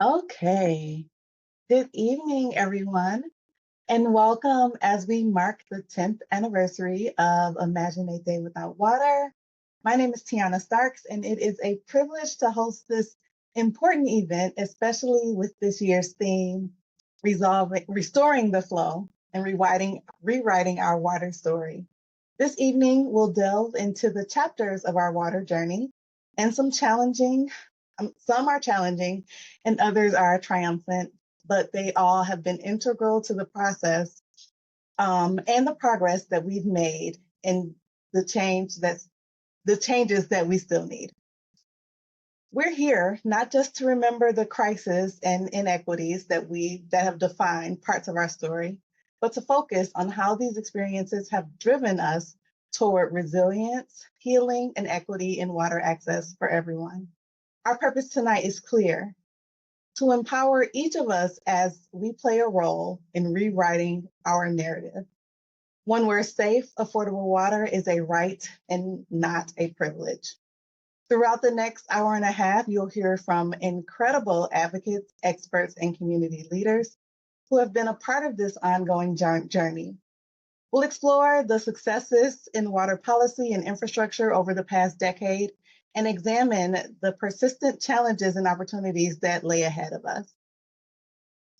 Okay. Good evening, everyone, and welcome as we mark the 10th anniversary of Imagine a Day Without Water. My name is Tiana Starks, and it is a privilege to host this important event, especially with this year's theme, restoring the flow and rewriting our water story. This evening, we'll delve into the chapters of our water journey, and some are challenging and others are triumphant, but they all have been integral to the process and the progress that we've made and the changes that we still need. We're here not just to remember the crisis and inequities that have defined parts of our story, but to focus on how these experiences have driven us toward resilience, healing, and equity in water access for everyone. Our purpose tonight is clear: to empower each of us as we play a role in rewriting our narrative, one where safe, affordable water is a right and not a privilege. Throughout the next hour and a half, you'll hear from incredible advocates, experts, and community leaders who have been a part of this ongoing journey. We'll explore the successes in water policy and infrastructure over the past decade and examine the persistent challenges and opportunities that lay ahead of us.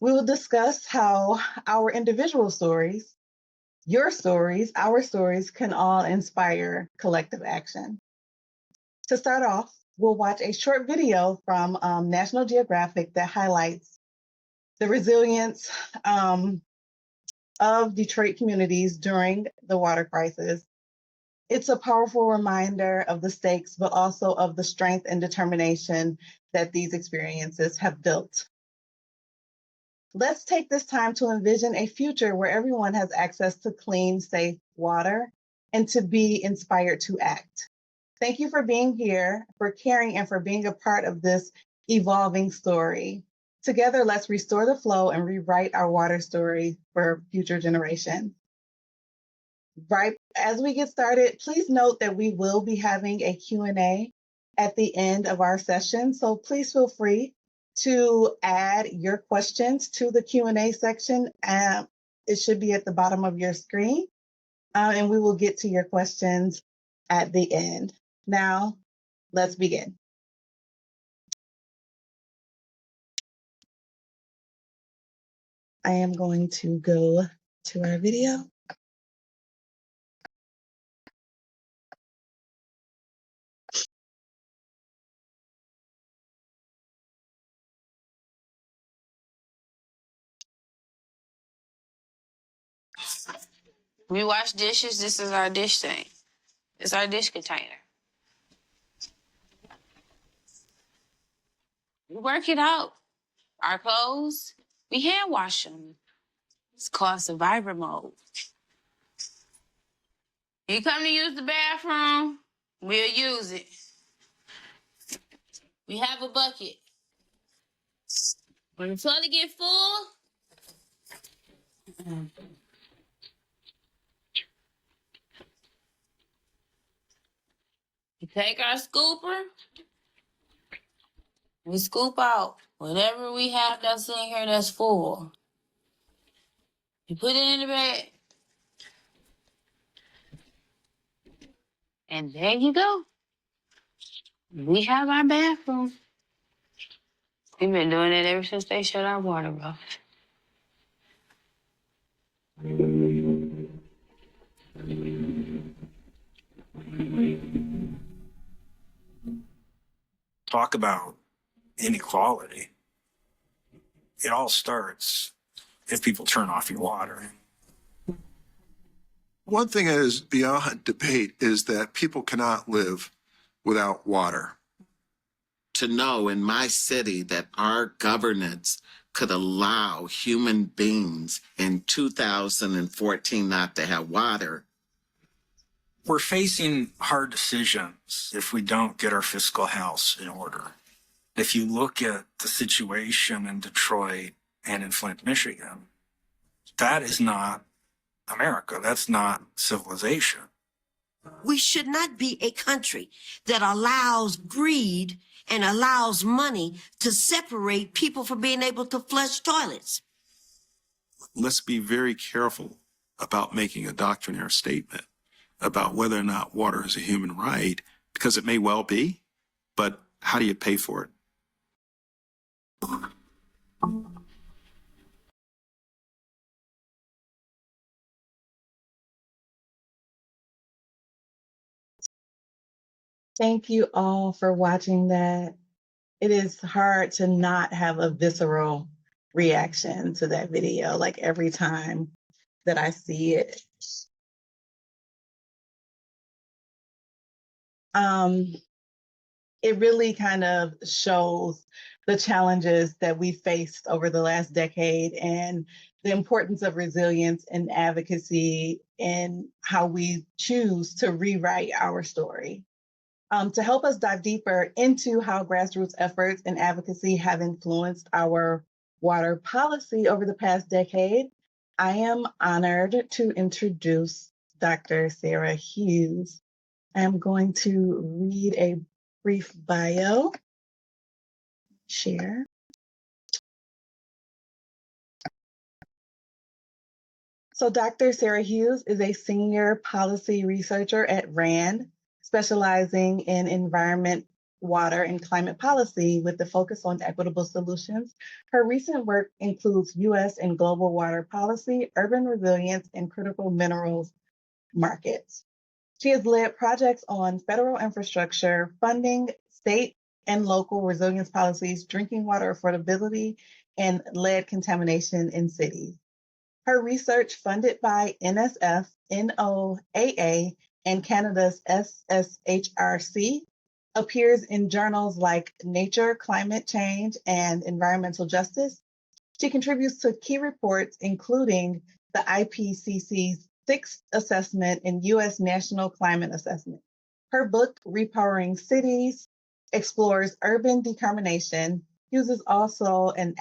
We will discuss how our individual stories, your stories, our stories can all inspire collective action. To start off, we'll watch a short video from National Geographic that highlights the resilience of Detroit communities during the water crisis. It's a powerful reminder of the stakes, but also of the strength and determination that these experiences have built. Let's take this time to envision a future where everyone has access to clean, safe water and to be inspired to act. Thank you for being here, for caring, and for being a part of this evolving story. Together, let's restore the flow and rewrite our water story for future generations. Right as we get started, please note that we will be having a Q&A at the end of our session. So please feel free to add your questions to the Q&A section. It should be at the bottom of your screen, and we will get to your questions at the end. Now, let's begin. I am going to go to our video. We wash dishes, this is our dish sink. It's our dish container. We work it out. Our clothes, we hand wash them. It's called survivor mode. You come to use the bathroom, we'll use it. We have a bucket. When the toilet get full, we take our scooper, we scoop out whatever we have that's in here that's full. You put it in the bag. And there you go. We have our bathroom. We've been doing it ever since they shut our water off. Talk about inequality. It all starts if people turn off your water. One thing that is beyond debate is that people cannot live without water. To know in my city that our governance could allow human beings in 2014 not to have water. We're facing hard decisions if we don't get our fiscal house in order. If you look at the situation in Detroit and in Flint, Michigan, that is not America. That's not civilization. We should not be a country that allows greed and allows money to separate people from being able to flush toilets. Let's be very careful about making a doctrinaire statement about whether or not water is a human right, because it may well be, but how do you pay for it? Thank you all for watching that. It is hard to not have a visceral reaction to that video, like every time that I see it. It really kind of shows the challenges that we faced over the last decade and the importance of resilience and advocacy and how we choose to rewrite our story. To help us dive deeper into how grassroots efforts and advocacy have influenced our water policy over the past decade, I am honored to introduce Dr. Sarah Hughes. I'm going to read a brief bio. Share. So Dr. Sarah Hughes is a senior policy researcher at RAND, specializing in environment, water, and climate policy with the focus on equitable solutions. Her recent work includes U.S. and global water policy, urban resilience, and critical minerals markets. She has led projects on federal infrastructure, funding, state and local resilience policies, drinking water affordability, and lead contamination in cities. Her research, funded by NSF, NOAA, and Canada's SSHRC, appears in journals like Nature, Climate Change, and Environmental Justice. She contributes to key reports, including the IPCC's sixth assessment and U.S. National Climate Assessment. Her book, Repowering Cities, explores urban decarbonization, uses also an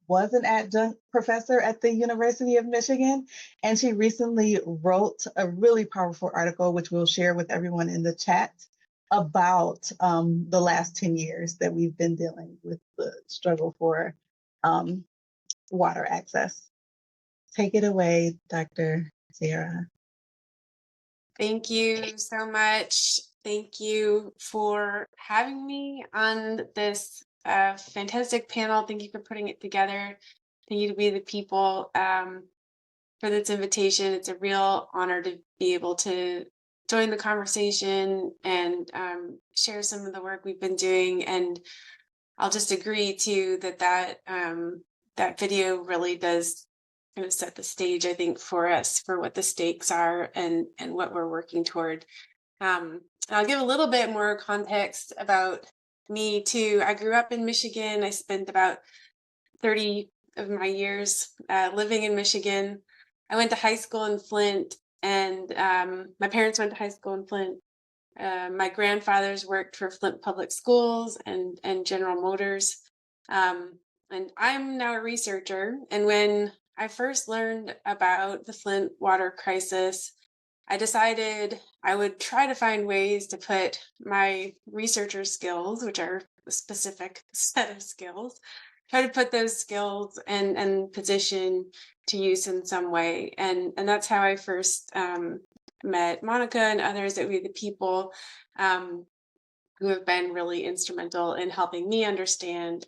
was an adjunct professor at the University of Michigan, and she recently wrote a really powerful article, which we'll share with everyone in the chat, about the last 10 years that we've been dealing with the struggle for water access. Take it away, Dr. Sarah. Thank you so much. Thank you for having me on this fantastic panel. Thank you for putting it together. Thank you to We the People for this invitation. It's a real honor to be able to join the conversation and share some of the work we've been doing. And I'll just agree too that video really does kind of set the stage, I think, for us for what the stakes are and what we're working toward. I'll give a little bit more context about me too. I grew up in Michigan. I spent about 30 of my years living in Michigan. I went to high school in Flint, and my parents went to high school in Flint. My grandfathers worked for Flint Public Schools and General Motors. And I'm now a researcher. And when I first learned about the Flint water crisis, I decided I would try to find ways to put my researcher skills, which are a specific set of skills, try to put those skills and position to use in some way. And that's how I first met Monica and others at We the People, who have been really instrumental in helping me understand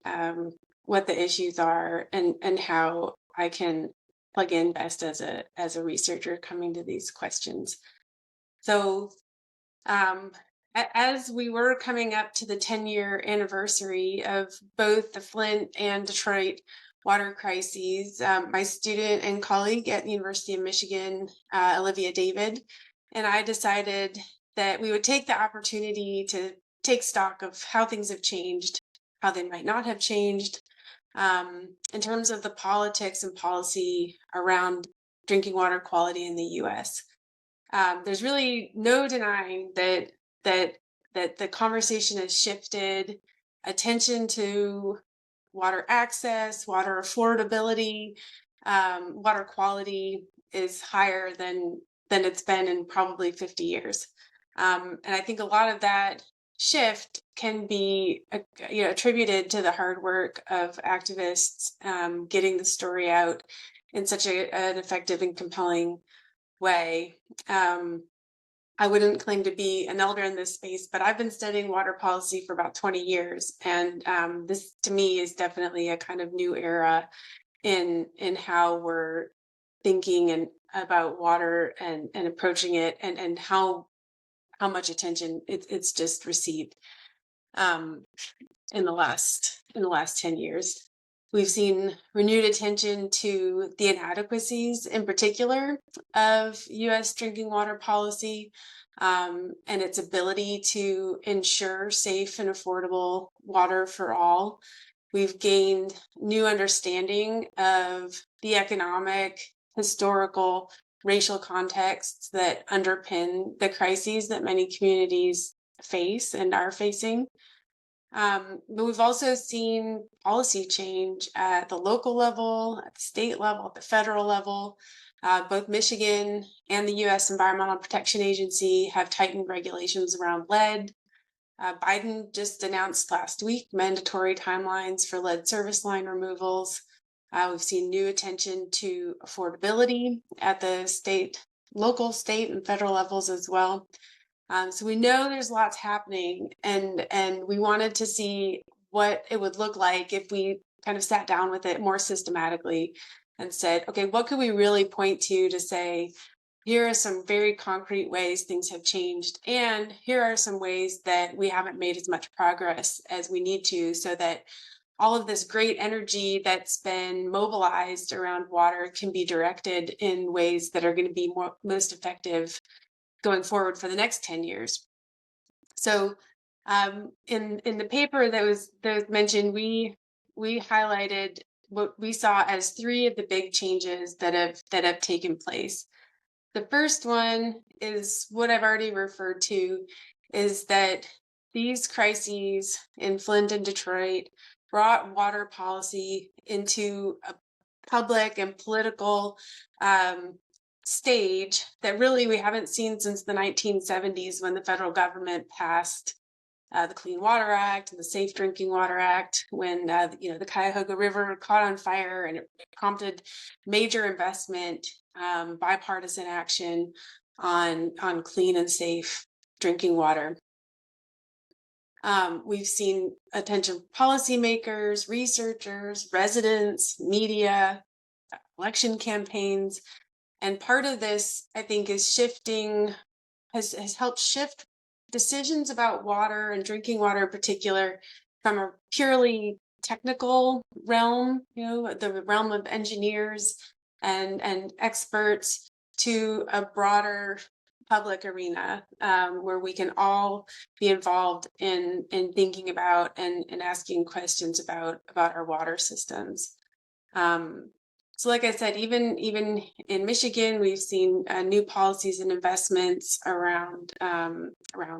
what the issues are and how I can plug in best as a researcher coming to these questions. So as we were coming up to the 10-year anniversary of both the Flint and Detroit water crises, my student and colleague at the University of Michigan, Olivia David, and I decided that we would take the opportunity to take stock of how things have changed, how they might not have changed, in terms of the politics and policy around drinking water quality in the U.S. There's really no denying that the conversation has shifted. Attention to water access, water affordability, water quality is higher than it's been in probably 50 years. And I think a lot of that shift can be attributed to the hard work of activists getting the story out in such an effective and compelling way. I wouldn't claim to be an elder in this space, but I've been studying water policy for about 20 years. And this to me is definitely a kind of new era in how we're thinking and about water and approaching it, and how much attention it's just received in the last 10 years. We've seen renewed attention to the inadequacies, in particular, of U.S. drinking water policy and its ability to ensure safe and affordable water for all. We've gained new understanding of the economic, historical, racial contexts that underpin the crises that many communities face and are facing. But we've also seen policy change at the local level, at the state level, at the federal level. Both Michigan and the U.S. Environmental Protection Agency have tightened regulations around lead. Biden just announced last week mandatory timelines for lead service line removals. We've seen new attention to affordability at the local, state, and federal levels as well. So we know there's lots happening, and we wanted to see what it would look like if we kind of sat down with it more systematically and said, okay, what could we really point to say, here are some very concrete ways things have changed, and here are some ways that we haven't made as much progress as we need to, so that all of this great energy that's been mobilized around water can be directed in ways that are going to be most effective going forward for the next 10 years. So in the paper that was mentioned, we highlighted what we saw as 3 of the big changes that have taken place. The first one is what I've already referred to, is that these crises in Flint and Detroit brought water policy into a public and political stage that really we haven't seen since the 1970s, when the federal government passed the Clean Water Act and the Safe Drinking Water Act, when the Cuyahoga River caught on fire, and it prompted major investment, bipartisan action on clean and safe drinking water. We've seen attention from policymakers, researchers, residents, media, election campaigns. And part of this, I think, is has helped shift decisions about water and drinking water in particular from a purely technical realm, the realm of engineers and experts, to a broader public arena where we can all be involved in thinking about and asking questions about our water systems. So like I said, even in Michigan, we've seen new policies and investments around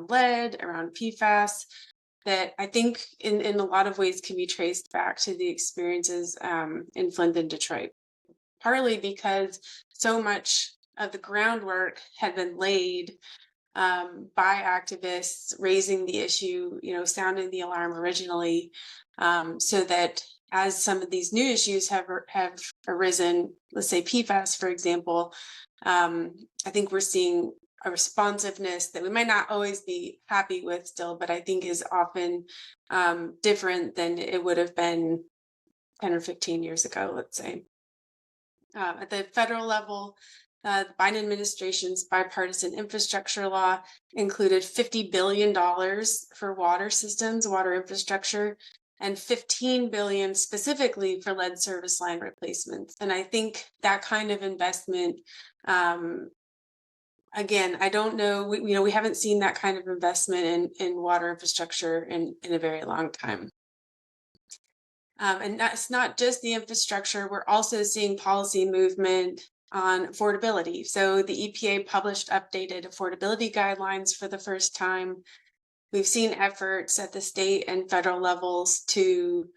lead, around PFAS, that I think in a lot of ways can be traced back to the experiences in Flint and Detroit, partly because so much of the groundwork had been laid by activists raising the issue, sounding the alarm originally, so that as some of these new issues have arisen, let's say PFAS, for example, I think we're seeing a responsiveness that we might not always be happy with still, but I think is often different than it would have been 10 or 15 years ago, let's say. At the federal level, the Biden administration's bipartisan infrastructure law included $50 billion for water systems, water infrastructure, and $15 billion specifically for lead service line replacements. And I think that kind of investment, again, I don't know, we haven't seen that kind of investment in water infrastructure in a very long time. And that's not just the infrastructure, we're also seeing policy movement on affordability. So the EPA published updated affordability guidelines for the first time. We've seen efforts at the state and federal levels to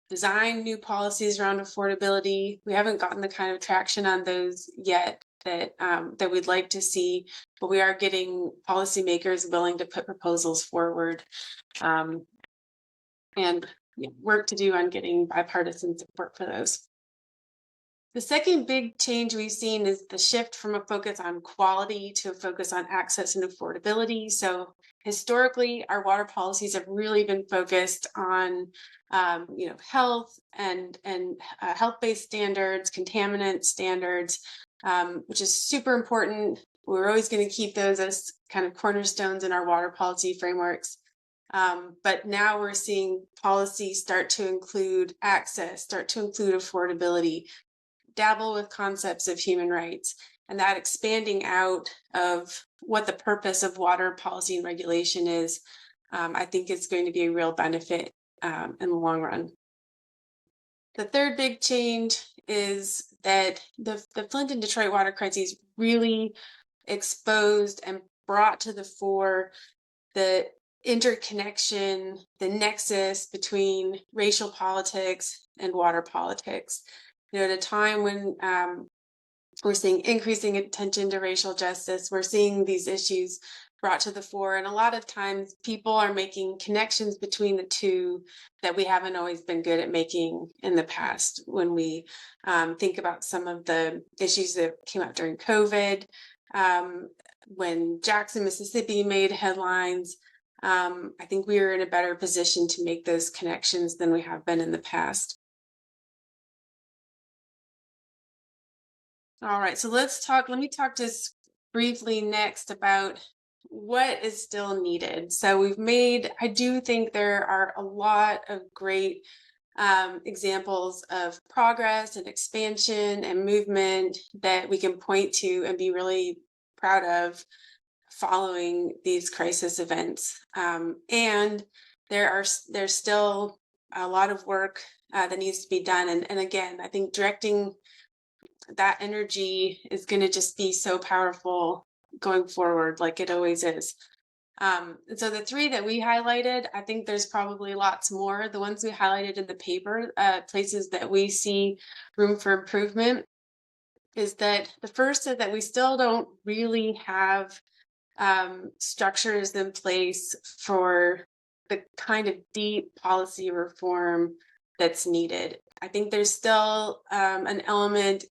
design new policies around affordability. We haven't gotten the kind of traction on those yet that we'd like to see, but we are getting policymakers willing to put proposals forward, and work to do on getting bipartisan support for those. The second big change we've seen is the shift from a focus on quality to a focus on access and affordability. So historically, our water policies have really been focused on, health and health-based standards, contaminant standards, which is super important. We're always going to keep those as kind of cornerstones in our water policy frameworks. But now we're seeing policy start to include access, start to include affordability, dabble with concepts of human rights, and that expanding out of what the purpose of water policy and regulation is, I think is going to be a real benefit in the long run. The third big change is that the Flint and Detroit water crises really exposed and brought to the fore the interconnection, the nexus between racial politics and water politics. At a time when we're seeing increasing attention to racial justice, we're seeing these issues brought to the fore. And a lot of times people are making connections between the two that we haven't always been good at making in the past. When we think about some of the issues that came out during COVID, when Jackson, Mississippi made headlines, I think we are in a better position to make those connections than we have been in the past. All right, so let me talk just briefly next about what is still needed. So I do think there are a lot of great examples of progress and expansion and movement that we can point to and be really proud of following these crisis events. And there's still a lot of work that needs to be done. And again, I think directing that energy is going to just be so powerful going forward, like it always is. And so the three that we highlighted, I think there's probably lots more. The ones we highlighted in the paper, places that we see room for improvement, is that the first is that we still don't really have structures in place for the kind of deep policy reform that's needed. I think there's still an element,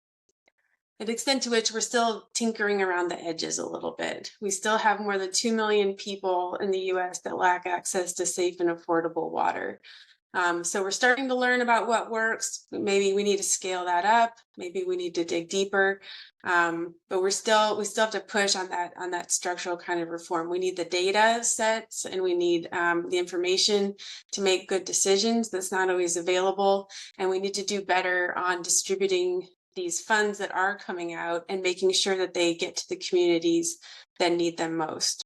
an extent to which we're still tinkering around the edges a little bit. We still have more than 2 million people in the US that lack access to safe and affordable water. So we're starting to learn about what works. Maybe we need to scale that up. Maybe we need to dig deeper. But we still have to push on that structural kind of reform. We need the data sets and we need the information to make good decisions. That's not always available. And we need to do better on distributing these funds that are coming out and making sure that they get to the communities that need them most.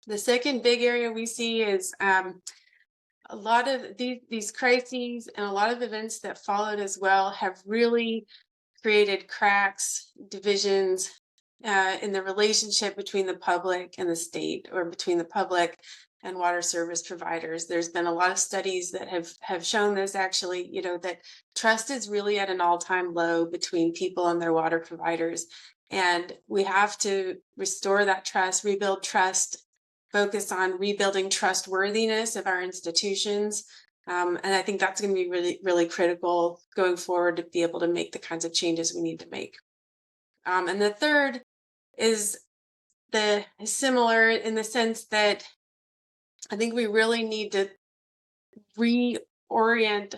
The second big area we see is a lot of these crises and a lot of events that followed as well have really created cracks, divisions in the relationship between the public and the state, or between the public and water service providers. There's been a lot of studies that have shown this, actually, that trust is really at an all-time low between people and their water providers. And we have to restore that trust, rebuild trust, focus on rebuilding trustworthiness of our institutions. And I think that's going to be really, really critical going forward to be able to make the kinds of changes we need to make. And the third is similar in the sense that I think we really need to reorient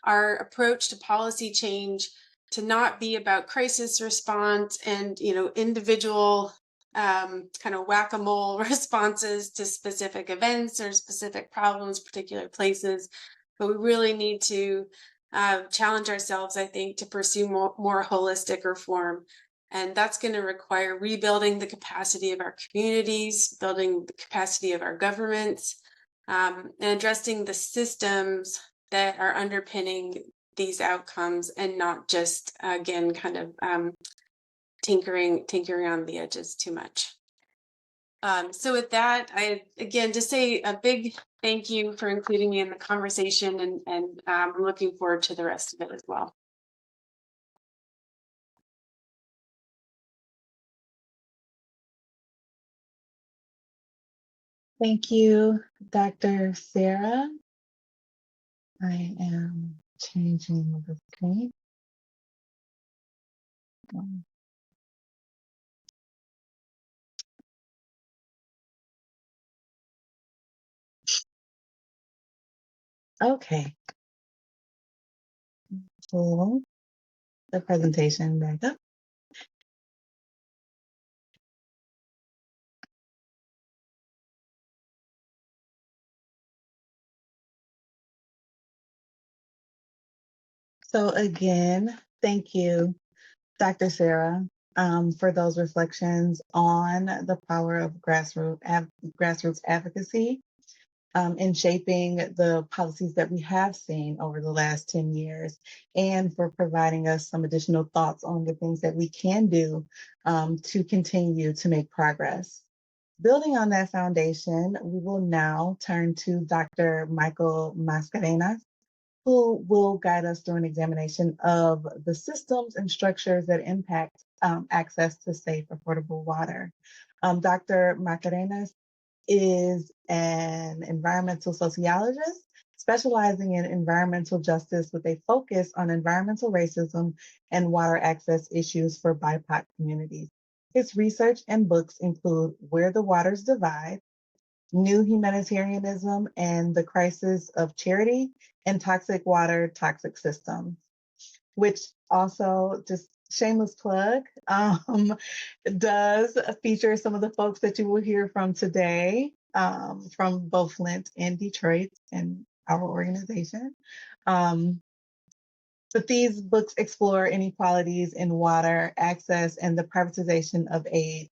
our approach to policy change to not be about crisis response and individual kind of whack-a-mole responses to specific events or specific problems, particular places, but we really need to challenge ourselves, I think, to pursue more holistic reform. And that's going to require rebuilding the capacity of our communities, building the capacity of our governments, and addressing the systems that are underpinning these outcomes, and not just, again, kind of tinkering on the edges too much. So with that, I again just say a big thank you for including me in the conversation, and I'm looking forward to the rest of it as well. Thank you, Dr. Sarah. I am changing the screen. Okay, pull the presentation back up. So again, thank you, Dr. Sarah, for those reflections on the power of grassroots advocacy in shaping the policies that we have seen over the last 10 years, and for providing us some additional thoughts on the things that we can do to continue to make progress. Building on that foundation, we will now turn to Dr. Michael Mascarenas, who will guide us through an examination of the systems and structures that impact access to safe, affordable water. Dr. Mascarenas is an environmental sociologist specializing in environmental justice with a focus on environmental racism and water access issues for BIPOC communities. His research and books include Where the Waters Divide, New Humanitarianism and the Crisis of Charity, and Toxic Water, Toxic Systems, which also, just shameless plug, does feature some of the folks that you will hear from today from both Flint and Detroit and our organization. But these books explore inequalities in water access and the privatization of aid.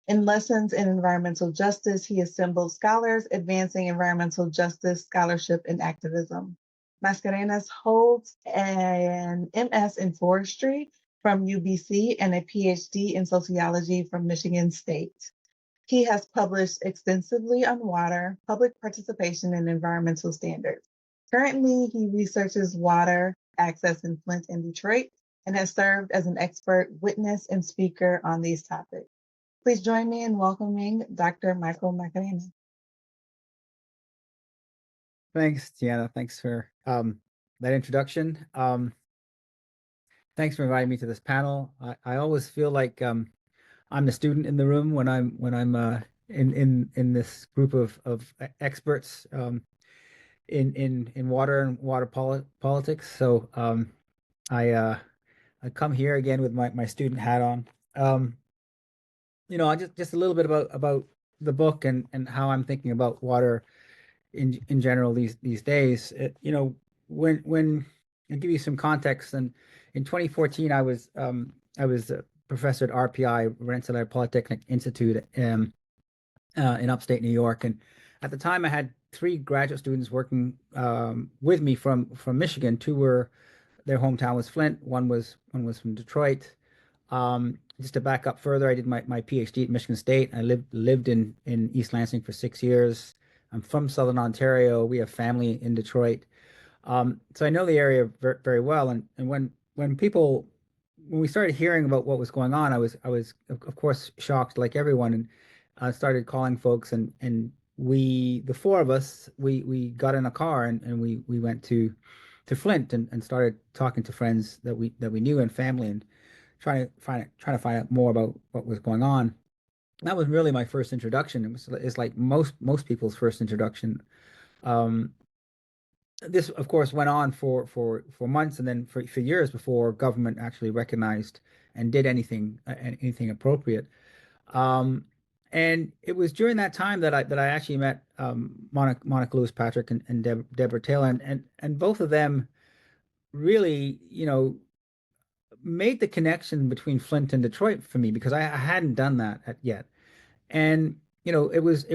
In Lessons in Environmental Justice, he assembled scholars advancing environmental justice, scholarship, and activism. Mascarenas holds an MS in forestry from UBC and a PhD in sociology from Michigan State. He has published extensively on water, public participation, and environmental standards. Currently, he researches water access in Flint and Detroit and has served as an expert witness and speaker on these topics. Please join me in welcoming Dr. Michael Mascarenas. Thanks, Tiana. Thanks for that introduction. Thanks for inviting me to this panel. I always feel like I'm the student in the room when I'm in this group of experts in water and water politics. So I come here again with my student hat on. Just a little bit about the book and how I'm thinking about water in general these days. When I'll give you some context. And in 2014, I was a professor at RPI, Rensselaer Polytechnic Institute, in upstate New York. And at the time, I had three graduate students working with me from Michigan. Two were their hometown was Flint. One was from Detroit. Just to back up further, I did my PhD at Michigan State. I lived in East Lansing for 6 years. I'm from Southern Ontario. We have family in Detroit. So I know the area very, very well. And when we started hearing about what was going on, I was of course shocked, like everyone, and started calling folks. And the four of us, we got in a car and we went to Flint and started talking to friends that we knew and family, and trying to find out more about what was going on. That was really my first introduction. It's like most people's first introduction. This, of course, went on for months and then for years before government actually recognized and did anything appropriate. And it was during that time that I actually met Monica Lewis Patrick and Deborah Taylor, and both of them really, made the connection between Flint and Detroit for me, because I hadn't done that yet. And it was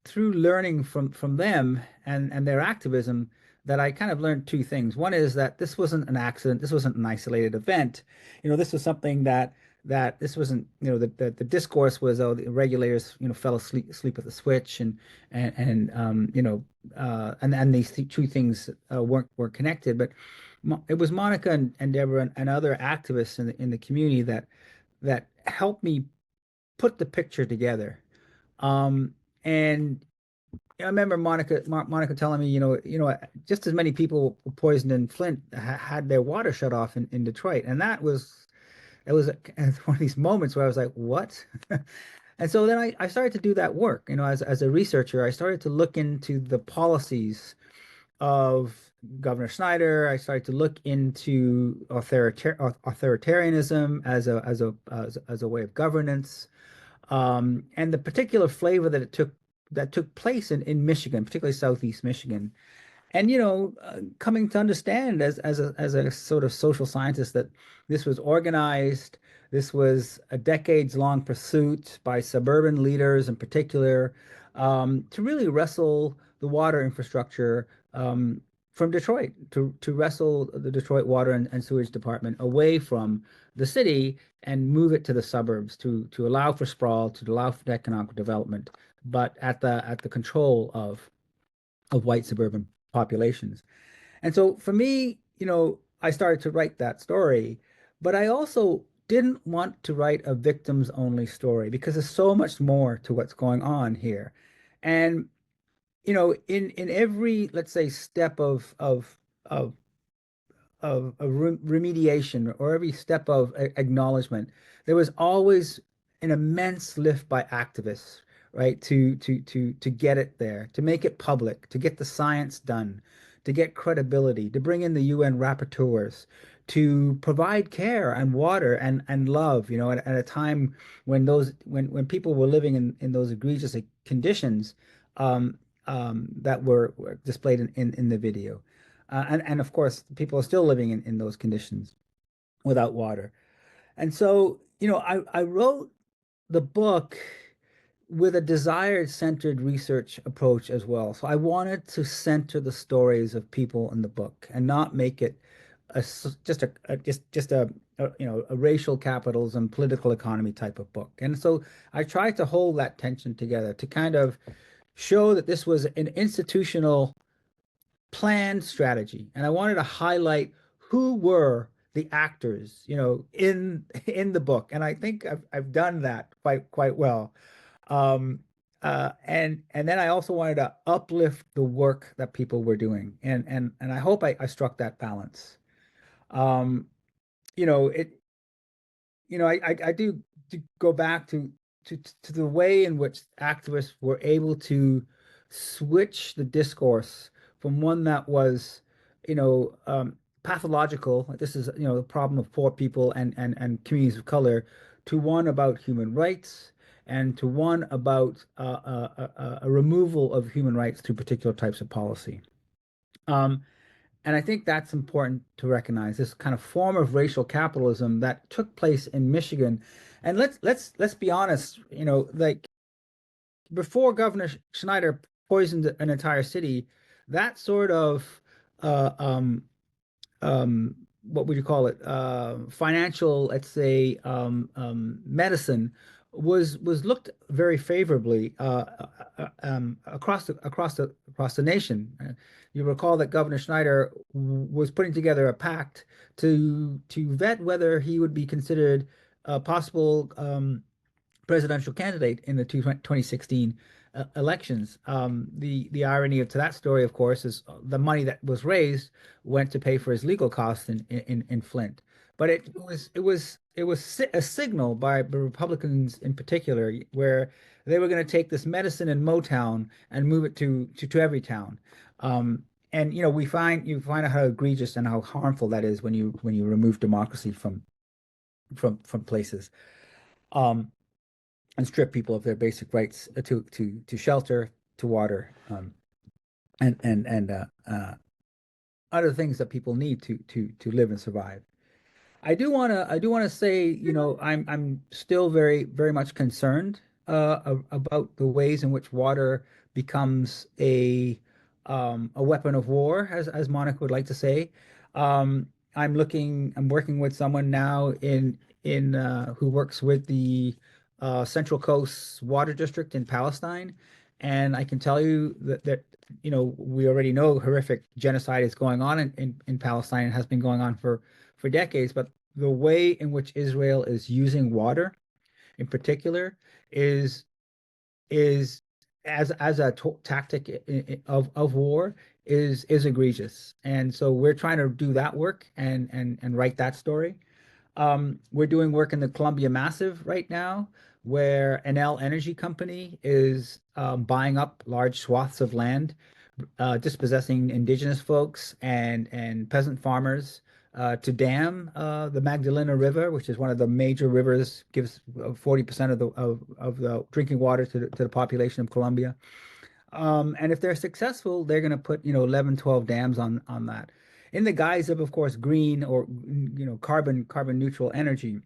through learning from them and their activism that I kind of learned two things. One is that this wasn't an accident, this wasn't an isolated event. This was something that this wasn't, the discourse was, oh, the regulators fell asleep at the switch, and these two things weren't connected. But it was Monica and Deborah and other activists in the community that helped me put the picture together. And I remember Monica telling me, just as many people were poisoned in Flint had their water shut off in Detroit, and it was one of these moments where I was like, what? And so then I started to do that work, as a researcher. I started to look into the policies of Governor Snyder. I started to look into authoritarianism as a way of governance, and the particular flavor that took place in Michigan, particularly Southeast Michigan. And coming to understand as a sort of social scientist that this was organized, this was a decades-long pursuit by suburban leaders in particular, to really wrestle the water infrastructure, from Detroit, to wrestle the Detroit Water and Sewage Department away from the city and move it to the suburbs, to allow for sprawl, to allow for economic development, but at the control of white suburban populations. And so for me, I started to write that story, but I also didn't want to write a victims only story because there's so much more to what's going on here. And in every, let's say, step of remediation, or every step of acknowledgement, there was always an immense lift by activists, right? To get it there, to make it public, to get the science done, to get credibility, to bring in the UN rapporteurs, to provide care and water and love, at a time when when people were living in those egregious conditions, that were displayed in the video. And of course, people are still living in those conditions without water. And so, I wrote the book with a desired centered research approach as well. So I wanted to center the stories of people in the book and not make it just a racial capitalism, political economy type of book. And so I tried to hold that tension together to kind of show that this was an institutional planned strategy, and I wanted to highlight who were the actors, in the book, and I think I've done that quite well. And then I also wanted to uplift the work that people were doing, and I hope I struck that balance. Um, it I do to go back to the way in which activists were able to switch the discourse from one that was, pathological, like this is, the problem of poor people and communities of color, to one about human rights, and to one about a removal of human rights through particular types of policy. Um, and I think that's important to recognize, this kind of form of racial capitalism that took place in Michigan. And let's be honest, like before Governor Schneider poisoned an entire city, that sort of uh, um, what would you call it? Financial, let's say, medicine was looked very favorably across the nation. You recall that Governor Schneider was putting together a pact to vet whether he would be considered a possible presidential candidate in the 2016 elections. The irony to that story, of course, is the money that was raised went to pay for his legal costs in Flint. But it was a signal by the Republicans in particular, where they were going to take this medicine in Motown and move it to every town. And you find out how egregious and how harmful that is when you remove democracy from places. And strip people of their basic rights to shelter, to water, and other things that people need to live and survive. I do wanna say, I'm still very much concerned about the ways in which water becomes a weapon of war, as Monica would like to say. I'm working with someone now in who works with the Central Coast Water District in Palestine, and I can tell you that we already know horrific genocide is going on in Palestine, and has been going on for decades. But the way in which Israel is using water, in particular, is as a tactic of war is egregious. And so we're trying to do that work and write that story. We're doing work in the Columbia Massive right now, where Enel Energy Company is buying up large swaths of land, dispossessing indigenous folks and peasant farmers to dam the Magdalena River, which is one of the major rivers, gives 40% of the drinking water to the population of Colombia. And if they're successful, they're going to put, 11, 12 dams on that in the guise of course, green or, carbon neutral energy.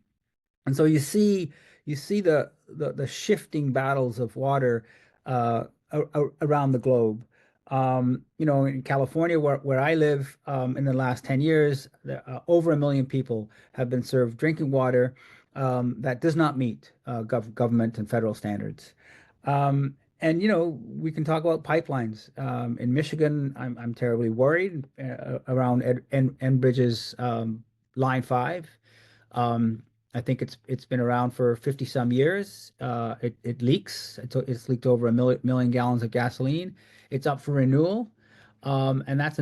And so you see the shifting battles of water around the globe. In California, where I live, in the last 10 years, over 1 million people have been served drinking water that does not meet government and federal standards. And we can talk about pipelines. In Michigan, I'm terribly worried around Enbridge's Line 5. I think it's been around for 50 some years. It leaks. It's leaked over a million gallons of gasoline. It's up for renewal. And that's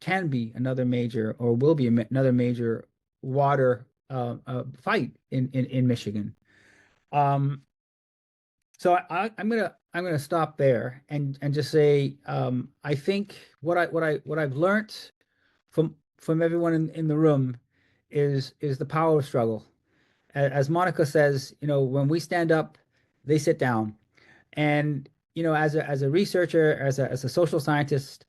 can be another major, or will be another major water fight in Michigan. So I'm gonna stop there and just say, I think what I've learned from everyone in the room is the power of struggle. As Monica says, when we stand up, they sit down. And as a researcher, as a social scientist,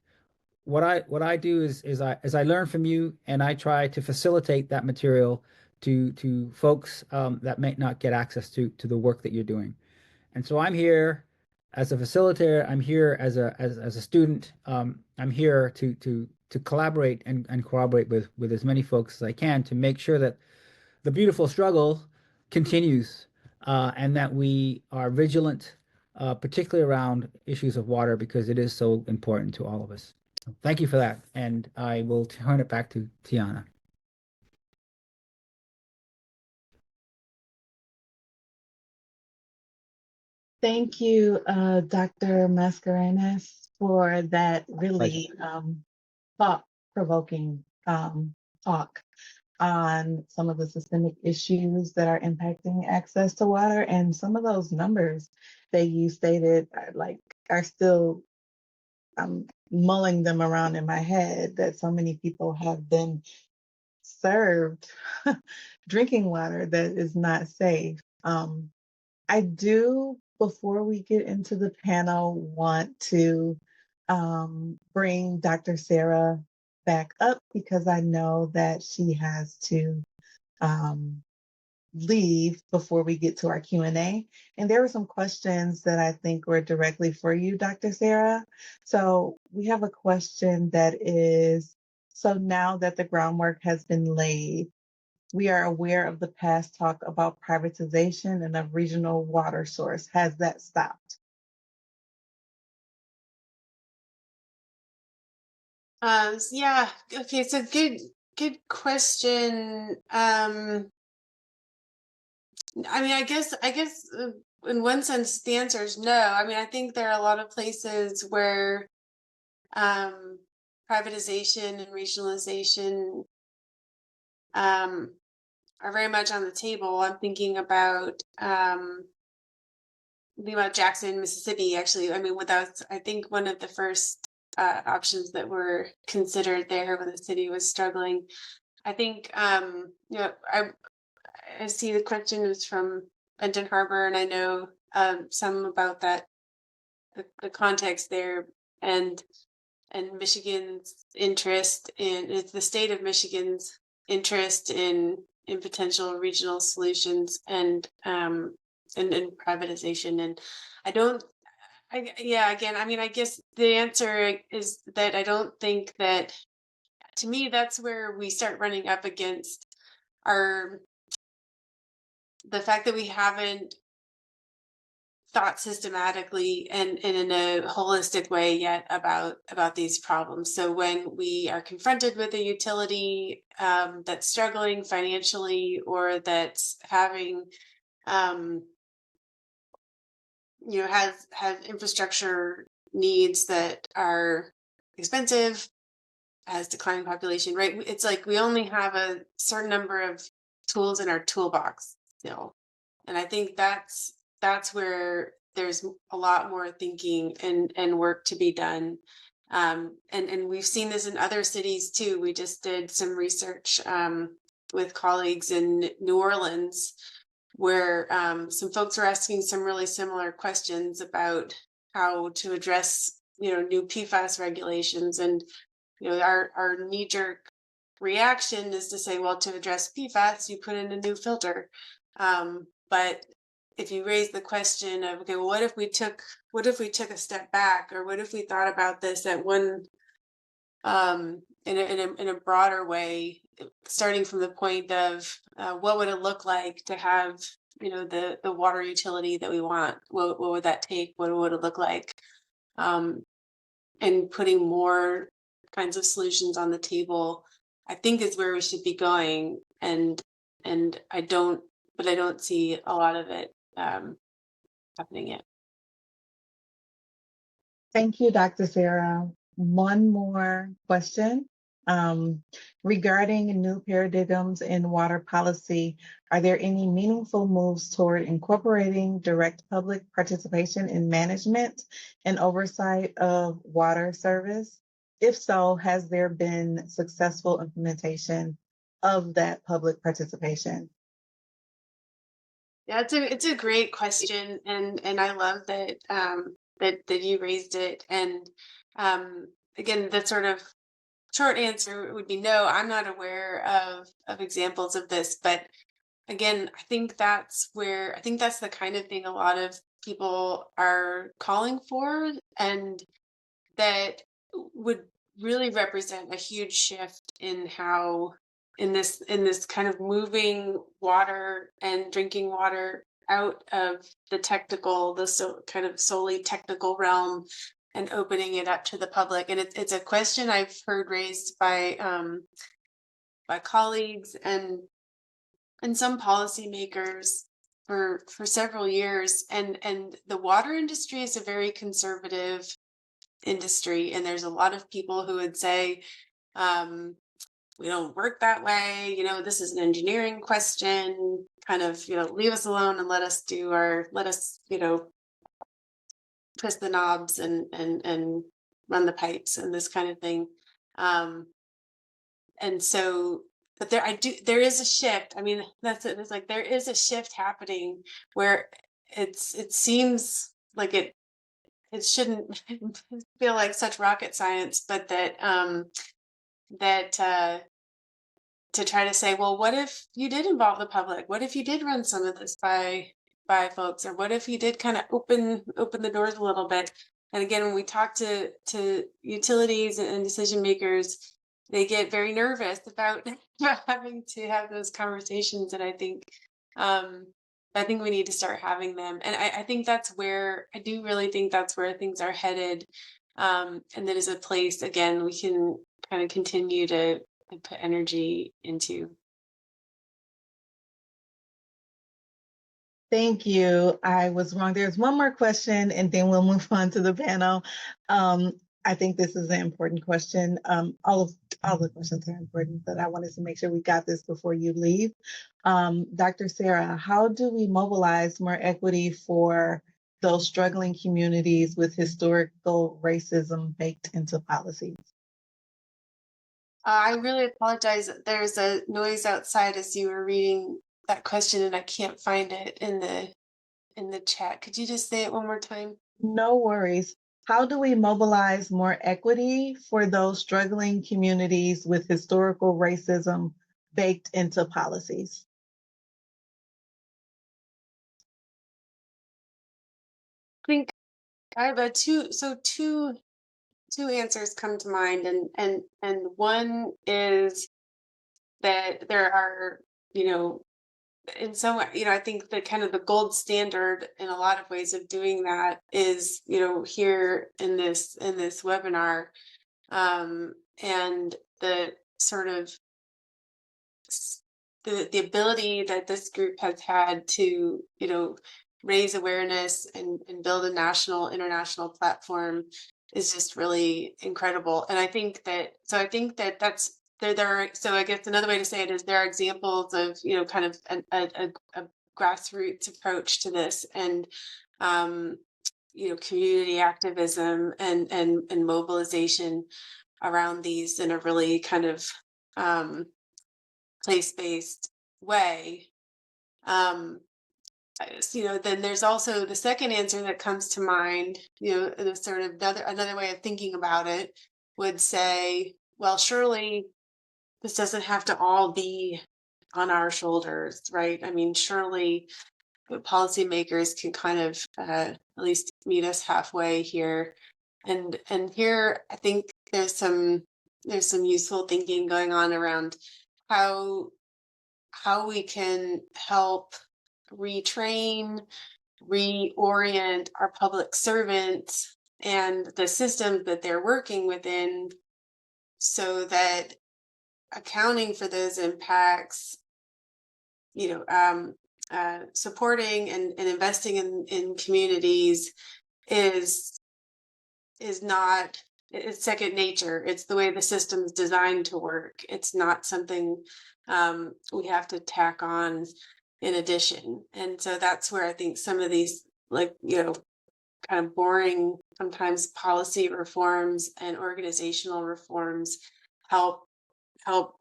what I do is I learn from you, and I try to facilitate that material to folks that might not get access to the work that you're doing. And so I'm here as a facilitator. I'm here as a student. I'm here to collaborate and corroborate with as many folks as I can to make sure that the beautiful struggle continues, and that we are vigilant, particularly around issues of water, because it is so important to all of us. Thank you for that, and I will turn it back to Tiana. Thank you, Dr. Mascarenas, for that really thought-provoking talk on some of the systemic issues that are impacting access to water, and some of those numbers that you stated are still mulling them around in my head, that so many people have been served drinking water that is not safe. I do, before we get into the panel, want to bring Dr. Sarah back up, because I know that she has to leave before we get to our Q&A. And there were some questions that I think were directly for you, Dr. Sarah. So we have a question that is, so now that the groundwork has been laid, we are aware of the past talk about privatization and a regional water source. Has that stopped? Yeah, okay, so good question. I mean, I guess in one sense the answer is no. I mean, I think there are a lot of places where privatization and regionalization are very much on the table. I'm thinking about Jackson, Mississippi, actually. I mean, I think one of the first options that were considered there when the city was struggling. I think I see the question is from Benton Harbor, and I know some about that, the context there, and Michigan's interest in, it's the state of Michigan's interest in potential regional solutions and privatization. And again, I mean, I guess the answer is that I don't think that, to me, that's where we start running up against the fact that we haven't thought systematically and in a holistic way yet about these problems. So when we are confronted with a utility that's struggling financially, or that's having has infrastructure needs that are expensive, has declining population, right? It's like we only have a certain number of tools in our toolbox still. And I think that's where there's a lot more thinking and work to be done. And we've seen this in other cities too. We just did some research with colleagues in New Orleans, where some folks were asking some really similar questions about how to address, new PFAS regulations. And, our knee-jerk reaction is to say, well, to address PFAS, you put in a new filter. But if you raise the question of, okay, well, what if we took a step back, or what if we thought about this at one, in a broader way, starting from the point of what would it look like to have, the water utility that we want? What would that take? What would it look like? And putting more kinds of solutions on the table, I think, is where we should be going. And I don't see a lot of it happening yet. Thank you, Dr. Sarah. One more question. Regarding new paradigms in water policy, are there any meaningful moves toward incorporating direct public participation in management and oversight of water service? If so, has there been successful implementation of that public participation? Yeah, it's a great question, and I love that that you raised it. And again, the sort of short answer would be no. I'm not aware of examples of this, but again, I think that's the kind of thing a lot of people are calling for, and that would really represent a huge shift in how, in this kind of moving water and drinking water out of the kind of solely technical realm, and opening it up to the public. And it's a question I've heard raised by colleagues and some policymakers for several years. And the water industry is a very conservative industry, and there's a lot of people who would say, we don't work that way, this is an engineering question, kind of, leave us alone and let us twist the knobs and run the pipes and this kind of thing. And so, but there is a shift. I mean, that's it. It's like there is a shift happening where it seems like it shouldn't feel like such rocket science, but that to try to say, well, what if you did involve the public? What if you did run some of this by folks? Or what if you did kind of open the doors a little bit? And again, when we talk to utilities and decision makers, they get very nervous about having to have those conversations. And I think we need to start having them. And I think I do really think that's where things are headed. And that is a place, again, we can kind of continue to put energy into. Thank you. I was wrong. There's one more question, and then we'll move on to the panel. I think this is an important question. All the questions are important, but I wanted to make sure we got this before you leave. Dr. Sarah, how do we mobilize more equity for those struggling communities with historical racism baked into policies? I really apologize. There's a noise outside as you were reading that question, and I can't find it in the chat. Could you just say it one more time? No worries. How do we mobilize more equity for those struggling communities with historical racism baked into policies? I think I have two answers come to mind, and one is that there are, in some way, I think that kind of the gold standard in a lot of ways of doing that is, here in this webinar, and the sort of the ability that this group has had to, raise awareness and build a national, international platform is just really incredible. And I think that that's there are, so I guess another way to say it is there are examples of, kind of a grassroots approach to this, and community activism and mobilization around these in a really kind of place-based way. Then there's also the second answer that comes to mind, the sort of another way of thinking about it would say, well, surely this doesn't have to all be on our shoulders, right? I mean, surely policymakers can kind of at least meet us halfway here. And here I think there's some useful thinking going on around how we can help retrain, reorient our public servants and the systems that they're working within, so that accounting for those impacts, supporting and investing in communities is not, it's second nature. It's the way the system's designed to work. It's not something we have to tack on in addition. And so that's where I think some of these, like, kind of boring, sometimes policy reforms and organizational reforms help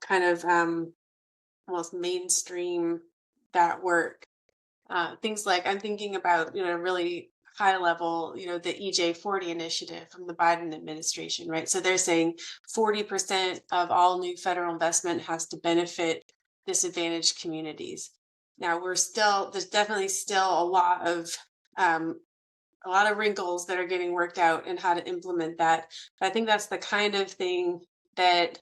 kind of almost mainstream that work. Things like, I'm thinking about, really high level, the EJ40 initiative from the Biden administration, right? So they're saying 40% of all new federal investment has to benefit disadvantaged communities. Now there's definitely still a lot of wrinkles that are getting worked out in how to implement that. But I think that's the kind of thing that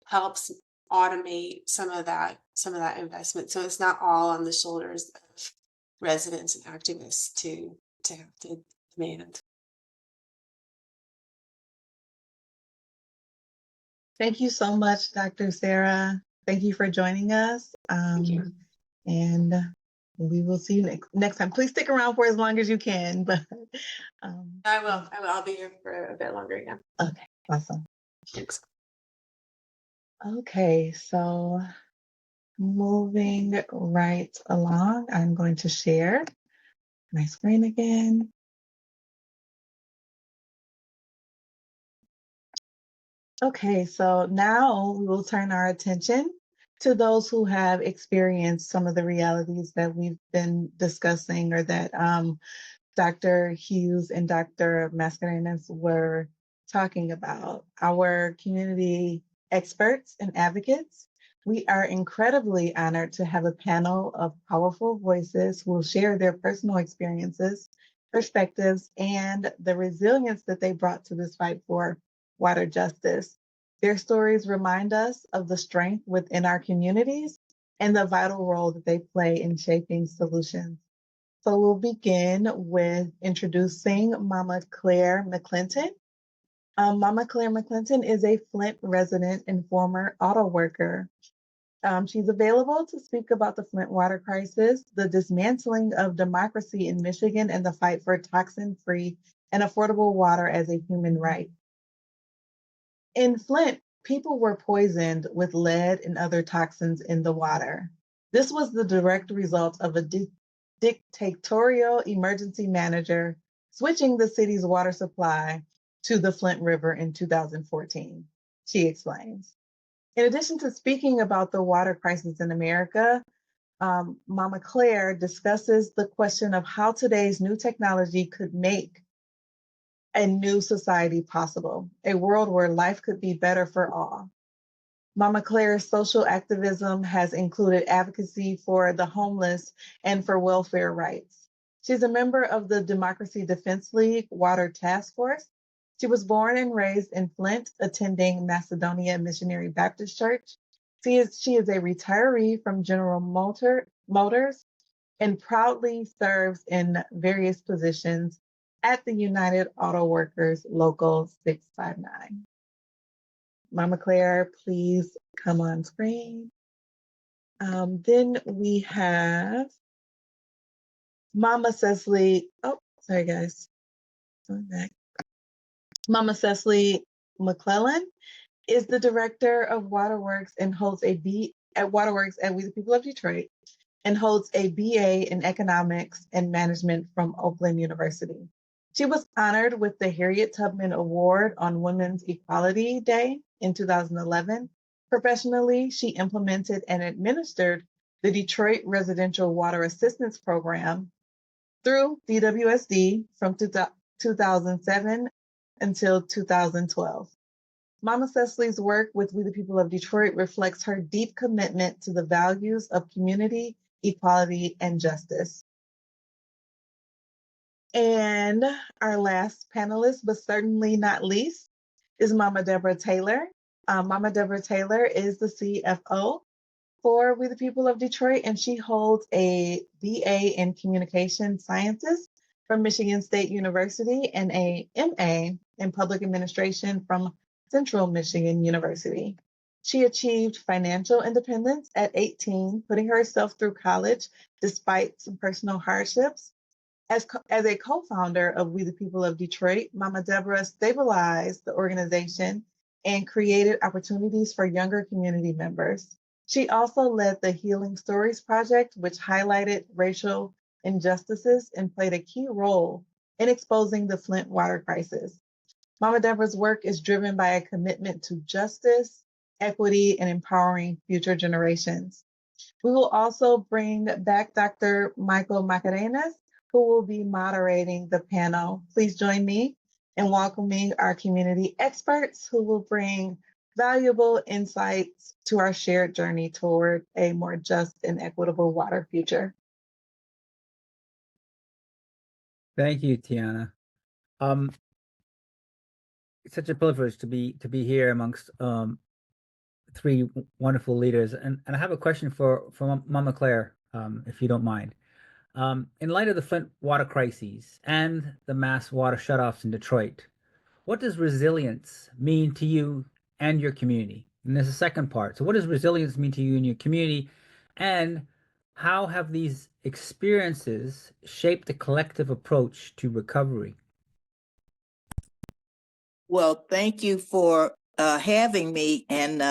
helps automate some of that investment. So it's not all on the shoulders of residents and activists to have to demand. Thank you so much, Dr. Sarah. Thank you for joining us. Thank you. And we will see you next time. Please stick around for as long as you can. But I will. I'll be here for a bit longer. Yeah. Okay, awesome. Thanks. Okay, so moving right along, I'm going to share my screen again. Okay, so now we will turn our attention to those who have experienced some of the realities that we've been discussing, or that Dr. Hughes and Dr. Mascarenas were talking about, our community experts and advocates. We are incredibly honored to have a panel of powerful voices who will share their personal experiences, perspectives, and the resilience that they brought to this fight for water justice. Their stories remind us of the strength within our communities and the vital role that they play in shaping solutions. So we'll begin with introducing Mama Claire McClinton. Mama Claire McClinton is a Flint resident and former auto worker. She's available to speak about the Flint water crisis, the dismantling of democracy in Michigan, and the fight for toxin-free and affordable water as a human right. In Flint, people were poisoned with lead and other toxins in the water. This was the direct result of a dictatorial emergency manager switching the city's water supply to the Flint River in 2014, she explains. In addition to speaking about the water crisis in America, Mama Claire discusses the question of how today's new technology could make a new society possible, a world where life could be better for all. Mama Claire's social activism has included advocacy for the homeless and for welfare rights. She's a member of the Democracy Defense League Water Task Force. She was born and raised in Flint, attending Macedonia Missionary Baptist Church. She is a retiree from General Motors and proudly serves in various positions at the United Auto Workers Local 659. Mama Claire, please come on screen. Then we have Mama Cecily, oh, sorry guys. Going back. Mama Cecily McClellan is the director of Waterworks and holds a B at Waterworks at We the People of Detroit and holds a BA in economics and management from Oakland University. She was honored with the Harriet Tubman Award on Women's Equality Day in 2011. Professionally, she implemented and administered the Detroit Residential Water Assistance Program through DWSD from 2007 until 2012. Mama Cecily's work with We the People of Detroit reflects her deep commitment to the values of community, equality, and justice. And our last panelist, but certainly not least, is Mama Deborah Taylor. Mama Deborah Taylor is the CFO for We the People of Detroit, and she holds a BA in Communication Sciences from Michigan State University and a MA in Public Administration from Central Michigan University. She achieved financial independence at 18, putting herself through college despite some personal hardships. As a co-founder of We the People of Detroit, Mama Deborah stabilized the organization and created opportunities for younger community members. She also led the Healing Stories Project, which highlighted racial injustices and played a key role in exposing the Flint water crisis. Mama Deborah's work is driven by a commitment to justice, equity, and empowering future generations. We will also bring back Dr. Michael Macarenas, who will be moderating the panel. Please join me in welcoming our community experts who will bring valuable insights to our shared journey toward a more just and equitable water future. Thank you, Tiana. It's such a privilege to be here amongst three wonderful leaders, and I have a question for Mama Claire, if you don't mind. In light of the Flint water crises and the mass water shutoffs in Detroit, what does resilience mean to you and your community? And there's a second part. So what does resilience mean to you and your community? And how have these experiences shaped the collective approach to recovery? Well, thank you for having me. And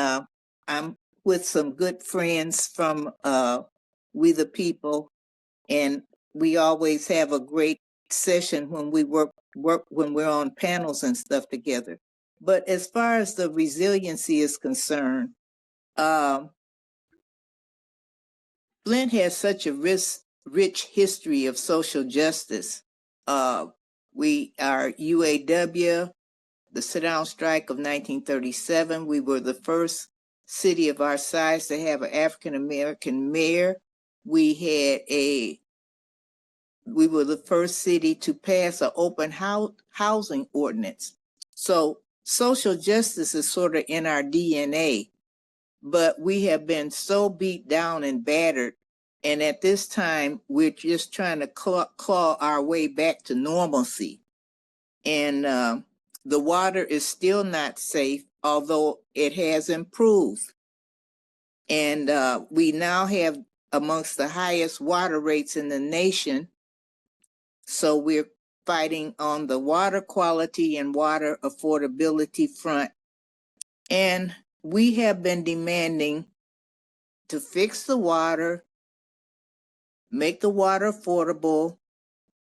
I'm with some good friends from We the People, and we always have a great session when we work when we're on panels and stuff together. But as far as the resiliency is concerned, Flint has such a rich history of social justice. We are UAW, the sit-down strike of 1937. We were the first city of our size to have an African-American mayor. We were the first city to pass an open housing ordinance. So social justice is sort of in our DNA, but we have been so beat down and battered. And at this time, we're just trying to claw our way back to normalcy. And the water is still not safe, although it has improved. And we now have amongst the highest water rates in the nation. So we're fighting on the water quality and water affordability front. And we have been demanding to fix the water, make the water affordable.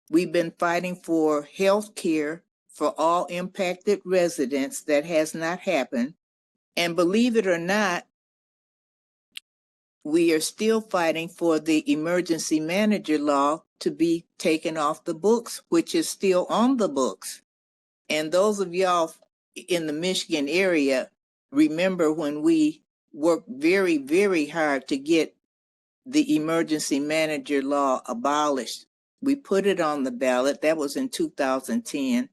We've been fighting for health care for all impacted residents. That has not happened. And believe it or not, we are still fighting for the emergency manager law to be taken off the books, which is still on the books. And those of y'all in the Michigan area remember when we worked very, very hard to get the emergency manager law abolished. We put it on the ballot. That was in 2010.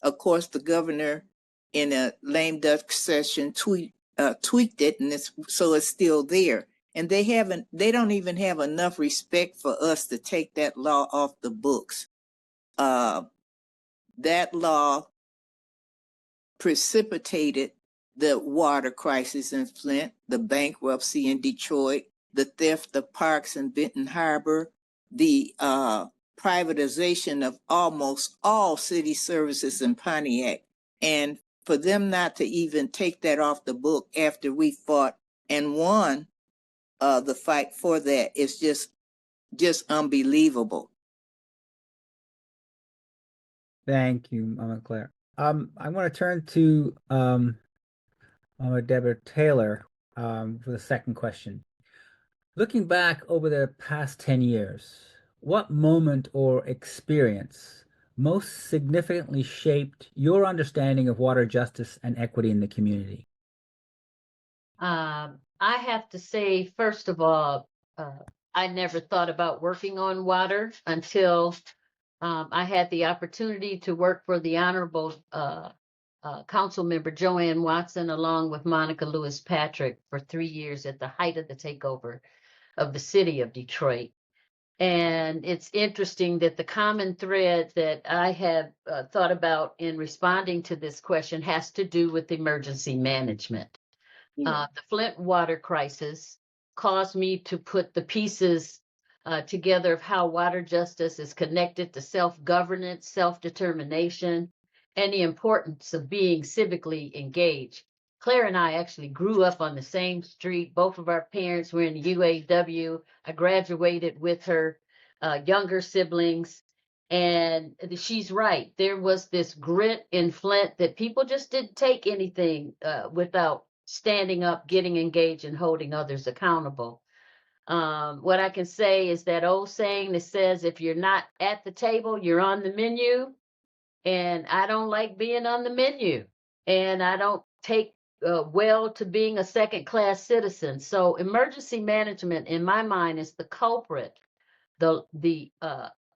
Of course, the governor in a lame duck session tweaked it, and so it's still there. And they don't even have enough respect for us to take that law off the books. That law precipitated the water crisis in Flint, the bankruptcy in Detroit, the theft of parks in Benton Harbor, the privatization of almost all city services in Pontiac. And for them not to even take that off the book after we fought and won the fight for that is just unbelievable. Thank you, Mama Claire. I want to turn to Mama Deborah Taylor for the second question. Looking back over the past 10 years, what moment or experience most significantly shaped your understanding of water justice and equity in the community? I have to say, first of all, I never thought about working on water until I had the opportunity to work for the Honorable Council Member Joanne Watson, along with Monica Lewis Patrick, for 3 years at the height of the takeover of the city of Detroit. And it's interesting that the common thread that I have thought about in responding to this question has to do with emergency management. The Flint water crisis caused me to put the pieces together of how water justice is connected to self-governance, self-determination, and the importance of being civically engaged. Claire and I actually grew up on the same street. Both of our parents were in the UAW. I graduated with her younger siblings. And she's right. There was this grit in Flint that people just didn't take anything without standing up, getting engaged, and holding others accountable. What I can say is that old saying that says, if you're not at the table, you're on the menu. And I don't like being on the menu. And I don't take well to being a second-class citizen. So emergency management, in my mind, is the culprit. The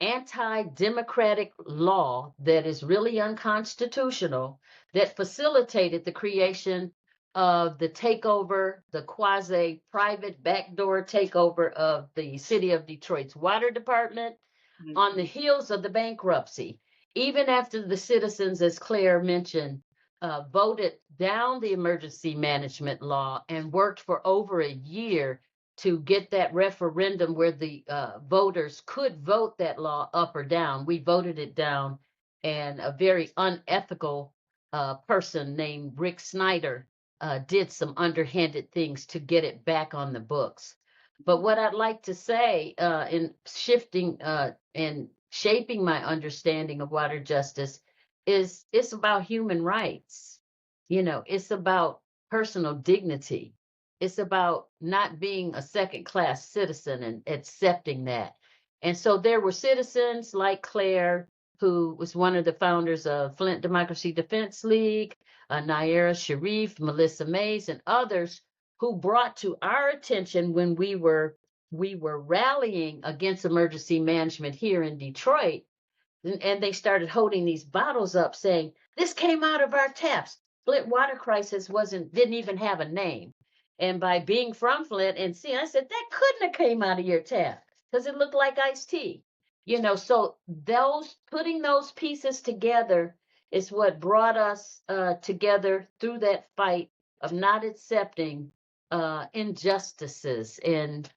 anti-democratic law that is really unconstitutional that facilitated the creation of the takeover, the quasi-private backdoor takeover of the city of Detroit's water department on the heels of the bankruptcy. Even after the citizens, as Claire mentioned, voted down the emergency management law and worked for over a year to get that referendum where the voters could vote that law up or down. We voted it down, and a very unethical person named Rick Snyder did some underhanded things to get it back on the books. But what I'd like to say in shifting and shaping my understanding of water justice is it's about human rights. You know, it's about personal dignity. It's about not being a second-class citizen and accepting that. And so there were citizens like Claire, who was one of the founders of Flint Democracy Defense League, Naira Sharif, Melissa Mays, and others who brought to our attention when we were rallying against emergency management here in Detroit, and they started holding these bottles up saying, this came out of our taps. Flint water crisis didn't even have a name. And by being from Flint and seeing, I said, that couldn't have came out of your tap because it looked like iced tea. You know, so putting those pieces together is what brought us together through that fight of not accepting injustices and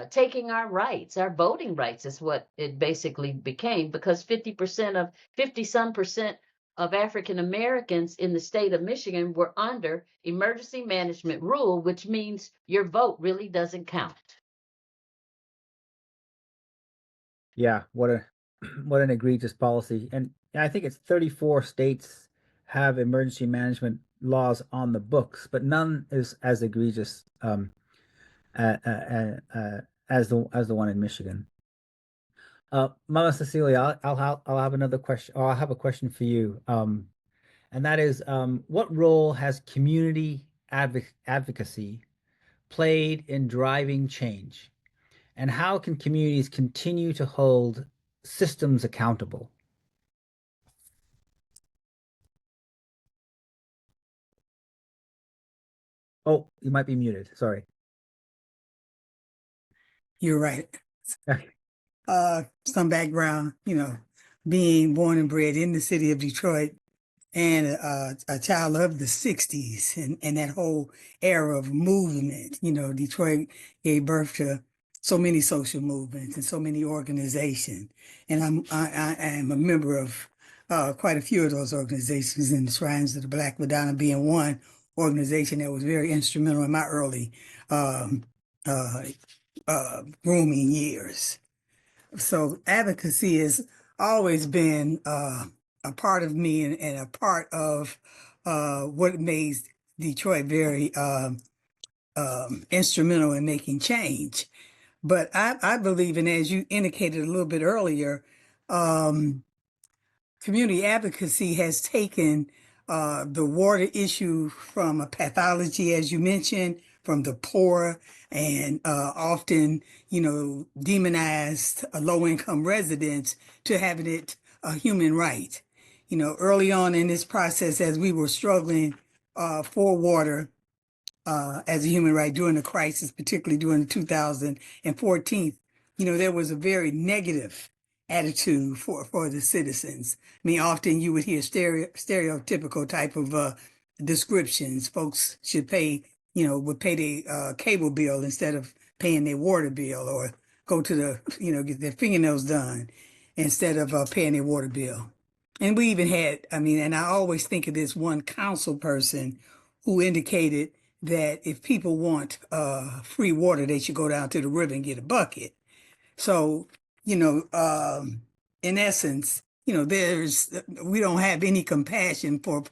taking our rights, our voting rights is what it basically became, because 50-some% of African Americans in the state of Michigan were under emergency management rule, which means your vote really doesn't count. Yeah, what an egregious policy. And I think it's 34 states have emergency management laws on the books, but none is as egregious as the one in Michigan. Mama Cecilia, I'll have another question, or I'll have a question for you. And that is, what role has community advocacy played in driving change? And how can communities continue to hold systems accountable? Oh, you might be muted. Sorry. You're right. Okay. Some background, being born and bred in the city of Detroit and a child of the 60s and that whole era of movement. Detroit gave birth to so many social movements and so many organizations. And I am a member of quite a few of those organizations, in the Shrines of the Black Madonna being one organization that was very instrumental in my early um, uh, grooming years. So advocacy has always been a part of me, and a part of what made Detroit very instrumental in making change. But I believe, and as you indicated a little bit earlier, um, community advocacy has taken the water issue from a pathology, as you mentioned, from the poor and often, demonized low-income residents, to having it a human right. Early on in this process, as we were struggling for water, as a human right during the crisis, particularly during the 2014, there was a very negative attitude for the citizens. I mean, often you would hear stereotypical type of descriptions. Folks should pay, would pay their cable bill instead of paying their water bill, or go to the, get their fingernails done instead of paying their water bill. And we even had, and I always think of this one council person who indicated that if people want free water, they should go down to the river and get a bucket. So, in essence, we don't have any compassion for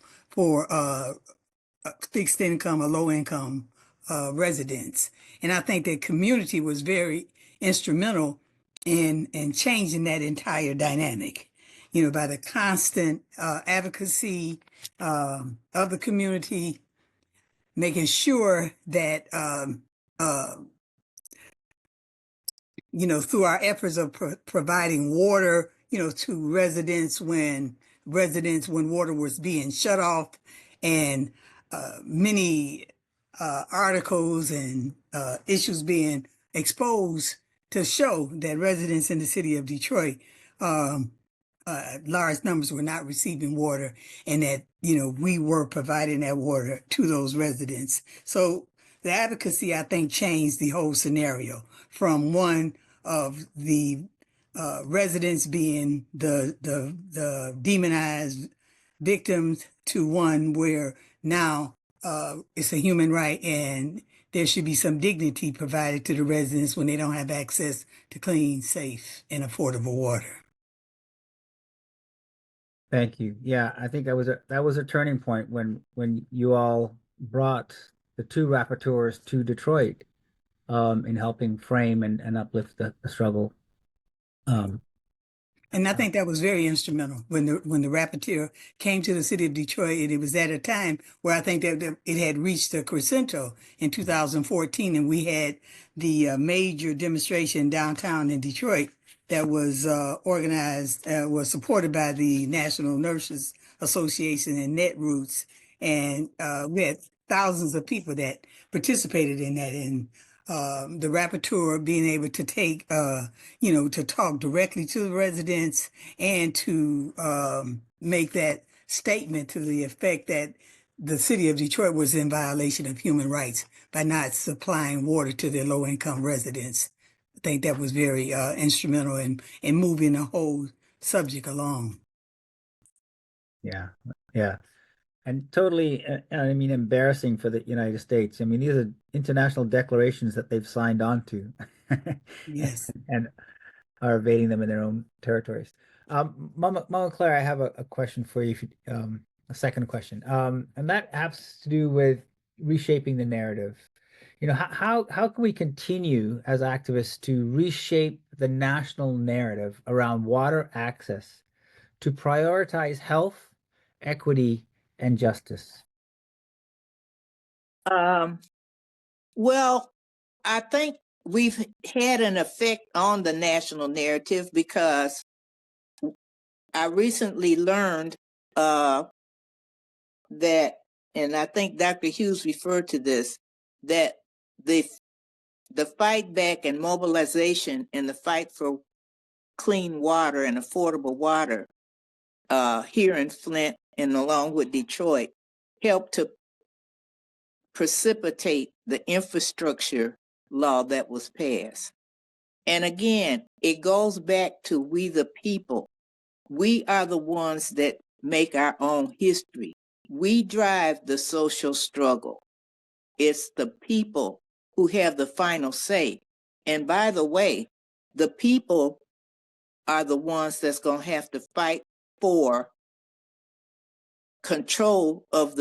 fixed income or low income residents. And I think that community was very instrumental in changing that entire dynamic, by the constant advocacy of the community, making sure that through our efforts of providing water, to residents when water was being shut off, and many articles and issues being exposed to show that residents in the city of Detroit, large numbers were not receiving water, and that, we were providing that water to those residents. So the advocacy, I think, changed the whole scenario from one of the residents being the demonized victims to one where now it's a human right, and there should be some dignity provided to the residents when they don't have access to clean, safe, and affordable water. Thank you. Yeah, I think that was a turning point when you all brought the two rapporteurs to Detroit in helping frame and uplift the struggle. And I think that was very instrumental when the rapporteur came to the city of Detroit, and it was at a time where I think that it had reached a crescendo in 2014, and we had the major demonstration downtown in Detroit that was organized, was supported by the National Nurses Association and Netroots, and we had thousands of people that participated in that, and the rapporteur being able to take, to talk directly to the residents, and to make that statement to the effect that the city of Detroit was in violation of human rights by not supplying water to their low-income residents. I think that was very instrumental in moving the whole subject along. Yeah, yeah. And totally, embarrassing for the United States. I mean, these are international declarations that they've signed on to. Yes. And are evading them in their own territories. Mama Claire, I have a question for you, a second question. And that has to do with reshaping the narrative. How can we continue as activists to reshape the national narrative around water access to prioritize health, equity, and justice? Well, I think we've had an effect on the national narrative, because I recently learned that, and I think Dr. Hughes referred to this, that the fight back and mobilization in the fight for clean water and affordable water here in Flint and along with Detroit helped to precipitate the infrastructure law that was passed. And again, it goes back to we the people. We are the ones that make our own history. We drive the social struggle. It's the people who have the final say. And by the way, the people are the ones that's going to have to fight for control of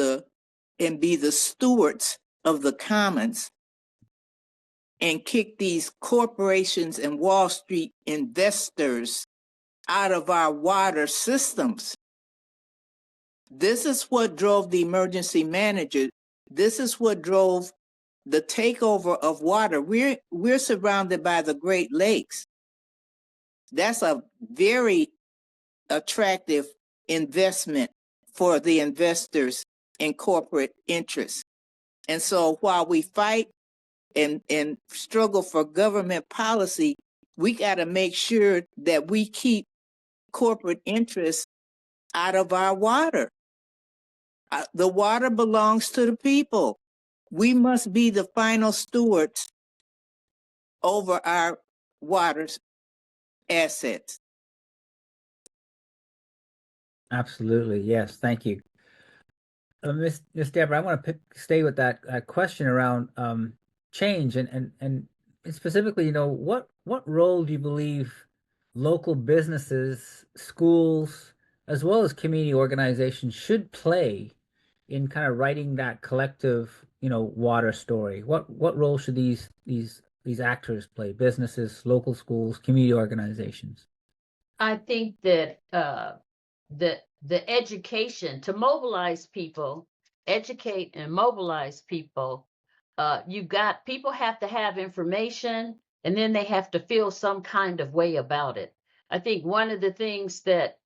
and be the stewards of the commons and kick these corporations and Wall Street investors out of our water systems. This is what drove the emergency manager. This is what drove the takeover of water. We're surrounded by the Great Lakes. That's a very attractive investment for the investors and corporate interests. And so while we fight and struggle for government policy, we got to make sure that we keep corporate interests out of our water. The water belongs to the people. We must be the final stewards over our water assets. Absolutely. Yes. Thank you. Miss Deborah, I want to stay with that question around change and specifically, what role do you believe local businesses, schools, as well as community organizations should play in kind of writing that collective, water story? What role should these actors play? Businesses, local schools, community organizations. I think that the education to mobilize people, educate and mobilize people. People have to have information, and then they have to feel some kind of way about it. I think one of the things that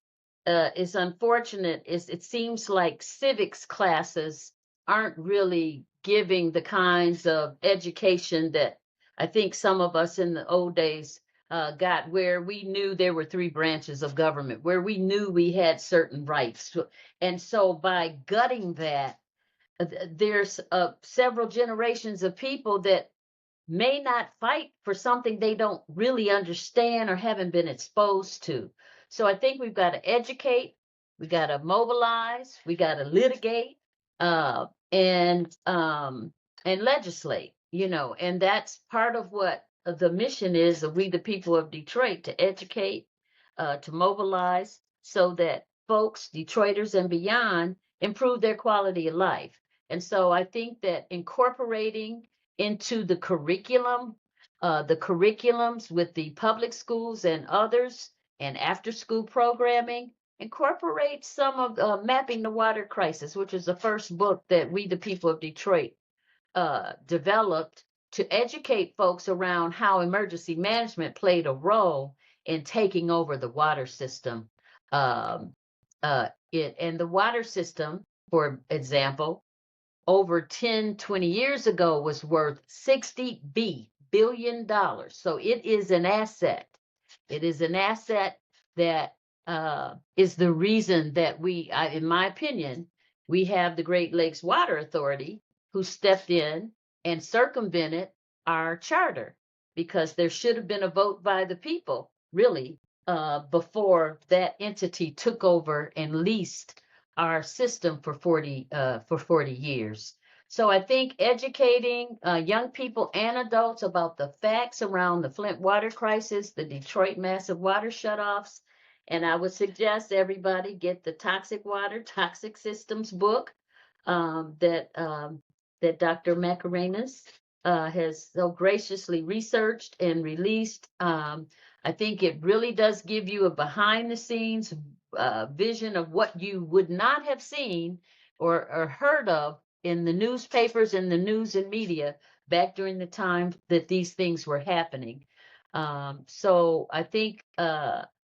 is unfortunate is it seems like civics classes aren't really giving the kinds of education that I think some of us in the old days got, where we knew there were three branches of government, where we knew we had certain rights. And so by gutting that, there's several generations of people that may not fight for something they don't really understand or haven't been exposed to. So I think we've got to educate, we got to mobilize, we got to litigate, and legislate. And that's part of what the mission is of We the People of Detroit: to educate, to mobilize, so that folks, Detroiters and beyond, improve their quality of life. And so I think that incorporating into the curriculums with the public schools and others, and after school programming, incorporate some of Mapping the Water Crisis, which is the first book that We the People of Detroit developed to educate folks around how emergency management played a role in taking over the water system. And the water system, for example, over 10, 20 years ago was worth $60 billion. So it is an asset. It is an asset that is the reason that in my opinion, we have the Great Lakes Water Authority, who stepped in and circumvented our charter, because there should have been a vote by the people, really, before that entity took over and leased our system for 40 years. So I think educating young people and adults about the facts around the Flint water crisis, the Detroit massive water shutoffs, and I would suggest everybody get the Toxic Water, Toxic Systems book that Dr. Macarenas has so graciously researched and released. I think it really does give you a behind the scenes vision of what you would not have seen or heard of in the newspapers and the news and media back during the time that these things were happening. So I think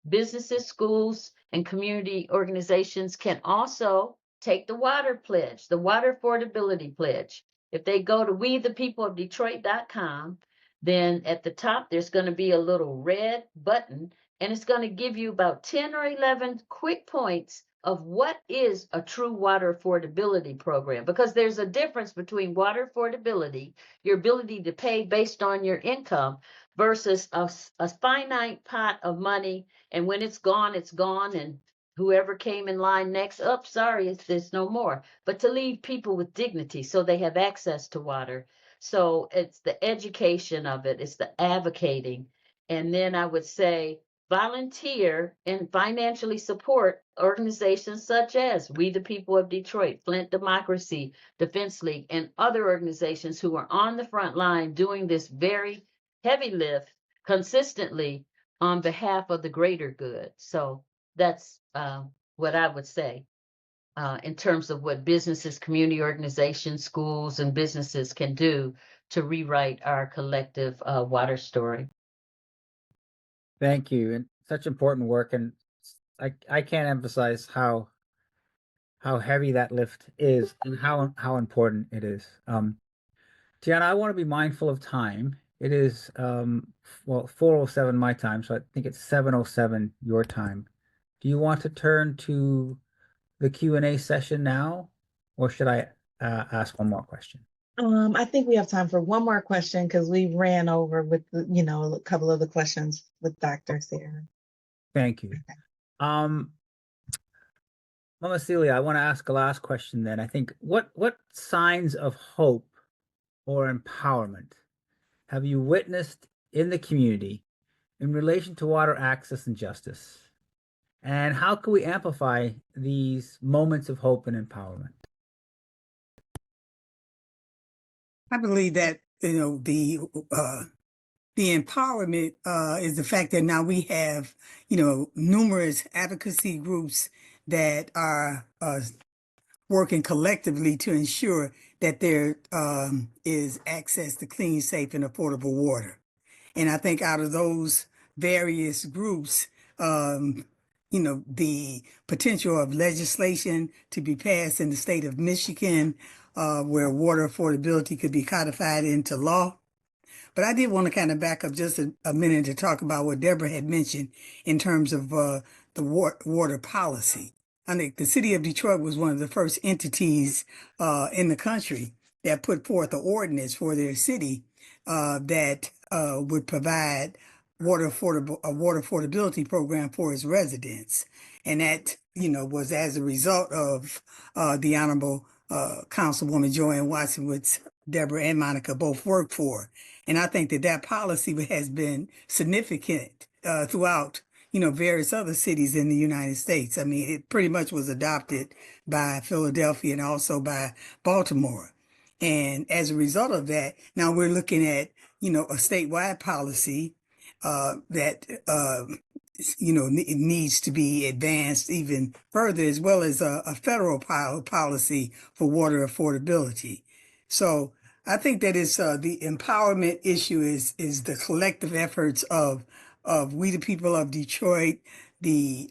businesses, schools, and community organizations can also take the water pledge, the water affordability pledge. If they go to wethepeopleofdetroit.com, then at the top, there's going to be a little red button, and it's going to give you about 10 or 11 quick points of what is a true water affordability program, because there's a difference between water affordability, your ability to pay based on your income, versus a finite pot of money. And when it's gone, and whoever came in line next, up, sorry, there's no more. But to leave people with dignity so they have access to water. So it's the education of it, it's the advocating. And then I would say volunteer and financially support organizations such as We the People of Detroit, Flint Democracy, Defense League, and other organizations who are on the front line doing this very heavy lift consistently on behalf of the greater good. So that's what I would say in terms of what businesses, community organizations, schools, and businesses can do to rewrite our collective water story. Thank you. And such important work. And I can't emphasize how heavy that lift is and how important it is. Tiana, I want to be mindful of time. It is well 4:07 my time, so I think it's 7:07 your time. Do you want to turn to the Q&A session now, or should I ask one more question? I think we have time for one more question because we ran over with a couple of the questions with Dr. Sarah. Thank you. Mama Celia, I want to ask a last question then. I think what signs of hope or empowerment have you witnessed in the community in relation to water access and justice? And how can we amplify these moments of hope and empowerment? I believe that, the empowerment is the fact that now we have, numerous advocacy groups that are working collectively to ensure that there is access to clean, safe, and affordable water. And I think out of those various groups, the potential of legislation to be passed in the state of Michigan, where water affordability could be codified into law. But I did want to kind of back up just a minute to talk about what Deborah had mentioned in terms of the water policy. I think the city of Detroit was one of the first entities in the country that put forth an ordinance for their city that would provide a water affordability program for its residents. And that, was as a result of the Honorable Councilwoman Joanne Watson, which Deborah and Monica both worked for. And I think that policy has been significant throughout, various other cities in the United States. I mean, it pretty much was adopted by Philadelphia and also by Baltimore. And as a result of that, now we're looking at, a statewide policy that, it needs to be advanced even further, as well as a federal policy for water affordability. So I think that it's the empowerment issue is the collective efforts of We the People of Detroit, the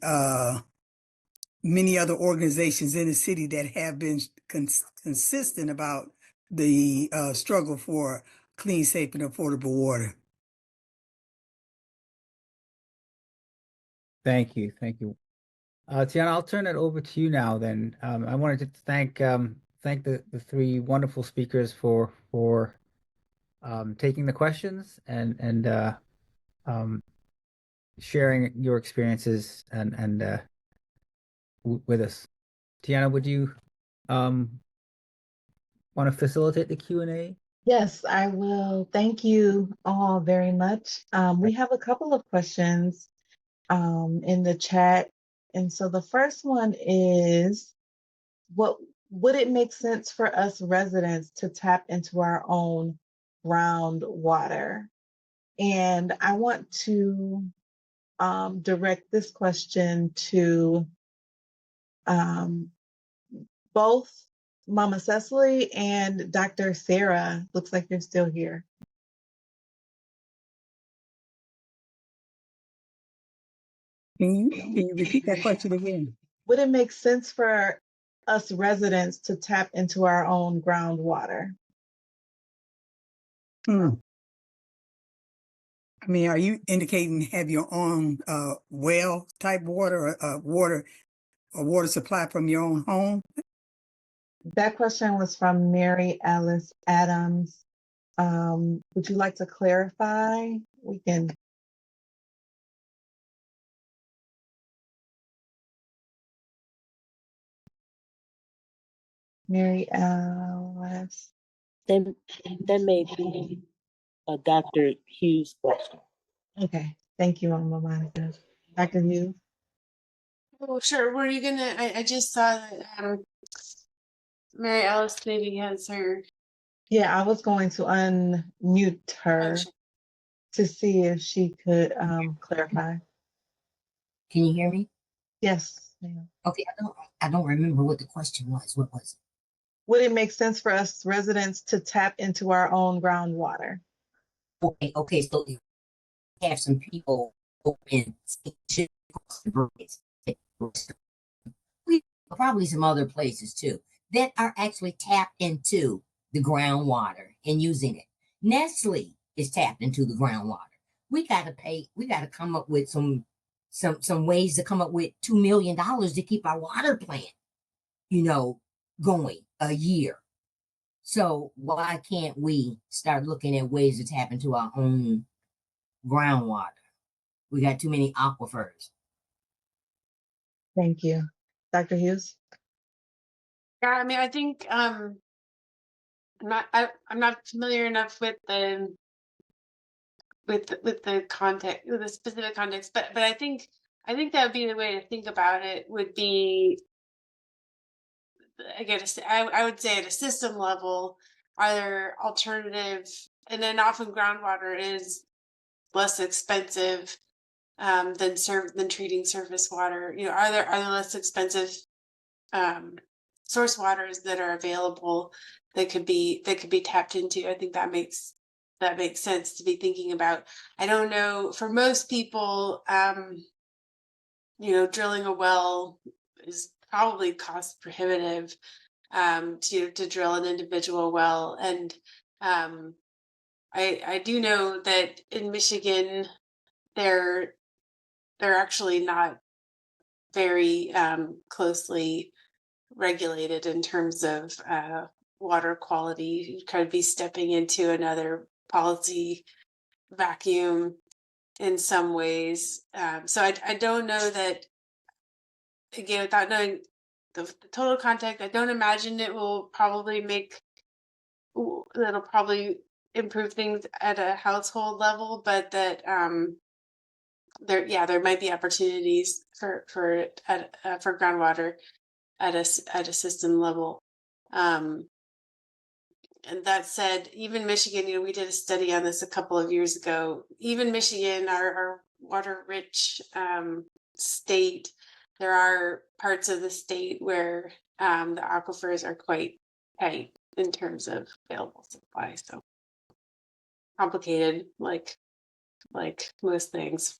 many other organizations in the city that have been consistent about the struggle for clean, safe, and affordable water. Thank you. Thank you. Tiana, I'll turn it over to you now then. I wanted to thank the three wonderful speakers for taking the questions and sharing your experiences and with us. Tiana, would you want to facilitate the Q&A? Yes, I will. Thank you all very much. We have a couple of questions in the chat. And so the first one is, would it make sense for us residents to tap into our own groundwater? And I want to direct this question to both Mama Cecily and Dr. Sarah. Looks like you're still here. Can you repeat that question again? Would it make sense for us residents to tap into our own groundwater? I mean, are you indicating have your own well type water, or water supply from your own home? That question was from Mary Alice Adams. Would you like to clarify? We can. Mary Alice. That may be a Dr. Hughes question. Okay, thank you, Mama Monica. Dr. Hughes? Oh, sure. Were you gonna? I just saw that Mary Alice maybe has her. Yeah, I was going to unmute Oh, her sure. to see if she could clarify. Can you hear me? Yes, ma'am. Okay, I don't remember what the question was. What was it? Would it make sense for us residents to tap into our own groundwater? Okay, so you have some people open probably some other places too that are actually tapped into the groundwater and using it. Nestle is tapped into the groundwater. We gotta come up with some ways to come up with $2 million to keep our water plant, going a year. So why can't we start looking at ways to tap into our own groundwater? We got too many aquifers. Thank you. Dr. Hughes? Yeah, I mean, I think I'm not familiar enough with the context, with the specific context, but I think that would be the way to think about it. Would be, again, I would say at a system level, are there alternative, and then often groundwater is less expensive than treating surface water. Are there less expensive source waters that are available that could be tapped into? I think that makes sense to be thinking about. I don't know, for most people, drilling a well is probably cost prohibitive to drill an individual well. And I do know that in Michigan they're actually not very closely regulated in terms of water quality. You could be stepping into another policy vacuum in some ways. So I don't know that, again, without knowing the total context, I don't imagine it will probably that'll probably improve things at a household level, but that there might be opportunities for groundwater at a system level. And that said, even Michigan, we did a study on this a couple of years ago. Even Michigan, our water-rich state, there are parts of the state where the aquifers are quite tight in terms of available supply. So complicated, like most things.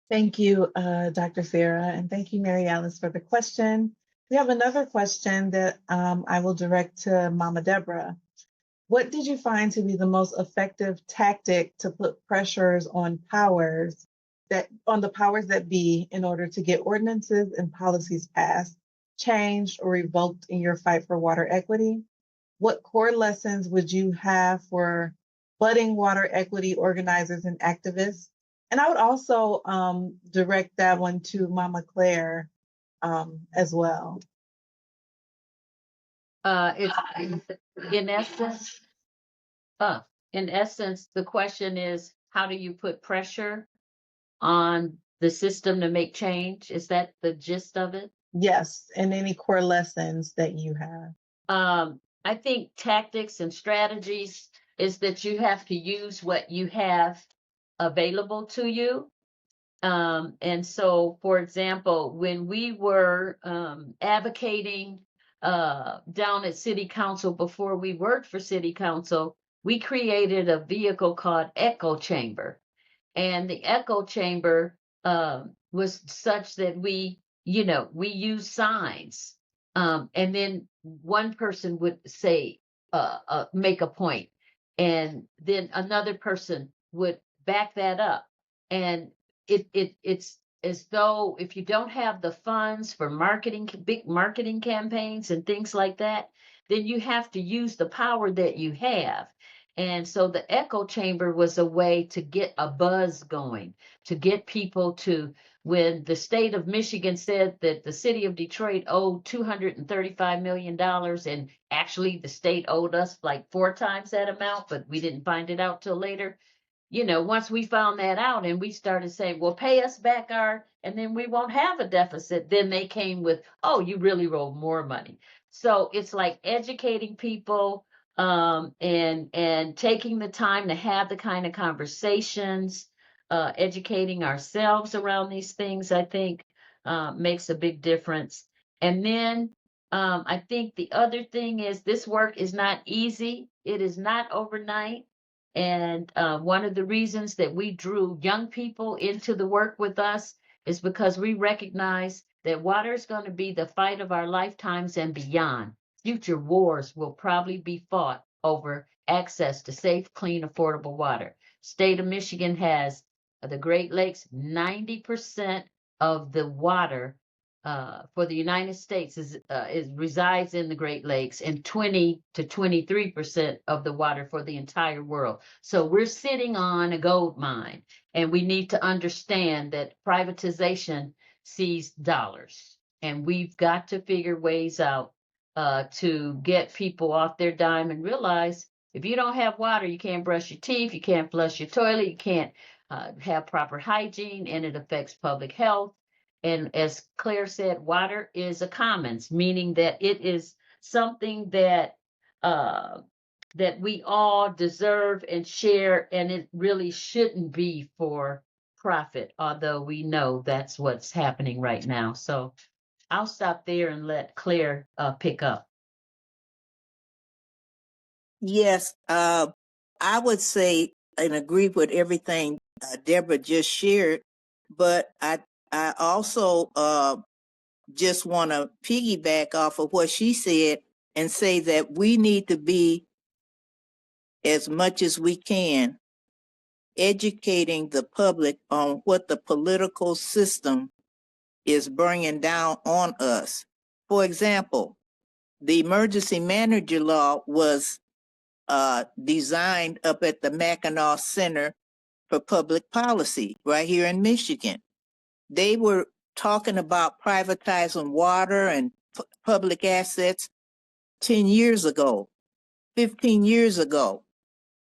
Thank you, Dr. Sarah, and thank you, Mary Alice, for the question. We have another question that I will direct to Mama Deborah. What did you find to be the most effective tactic to put pressures on the powers that be in order to get ordinances and policies passed, changed, or revoked in your fight for water equity? What core lessons would you have for budding water equity organizers and activists? And I would also direct that one to Mama Claire as well. It's in essence, the question is, how do you put pressure on the system to make change? Is that the gist of it? Yes, and any core lessons that you have. I think tactics and strategies is that you have to use what you have available to you. And so, for example, when we were advocating down at City Council, before we worked for City Council, we created a vehicle called Echo Chamber. And the Echo Chamber was such that we use signs. And then one person would say, make a point, and then another person would back that up. And it's as though if you don't have the funds for big marketing campaigns and things like that, then you have to use the power that you have. And so the echo chamber was a way to get a buzz going, to get people to, when the state of Michigan said that the city of Detroit owed $235 million, and actually the state owed us like 4 times that amount, but we didn't find it out till later. You know, once we found that out and we started saying, well, pay us back and then we won't have a deficit, then they came with, oh, you really owe more money. So it's like educating people, and taking the time to have the kind of conversations, educating ourselves around these things, I think, makes a big difference. And then I think the other thing is, this work is not easy. It is not overnight. And one of the reasons that we drew young people into the work with us is because we recognize that water is going to be the fight of our lifetimes and beyond. Future wars will probably be fought over access to safe, clean, affordable water. State of Michigan has the Great Lakes. 90% of the water for the United States is resides in the Great Lakes, and 20 to 23% of the water for the entire world. So we're sitting on a gold mine, and we need to understand that privatization sees dollars, and we've got to figure ways out to get people off their dime and realize, if you don't have water, you can't brush your teeth, you can't flush your toilet, you can't have proper hygiene, and it affects public health. And as Claire said, water is a commons, meaning that it is something that that we all deserve and share, and it really shouldn't be for profit, although we know that's what's happening right now. So I'll stop there and let Claire pick up. Yes, I would say and agree with everything Deborah just shared, but I also just want to piggyback off of what she said and say that we need to be, as much as we can, educating the public on what the political system is bringing down on us. For example, the emergency manager law was designed up at the Mackinac Center for Public Policy right here in Michigan. They were talking about privatizing water and public assets 10 years ago, 15 years ago.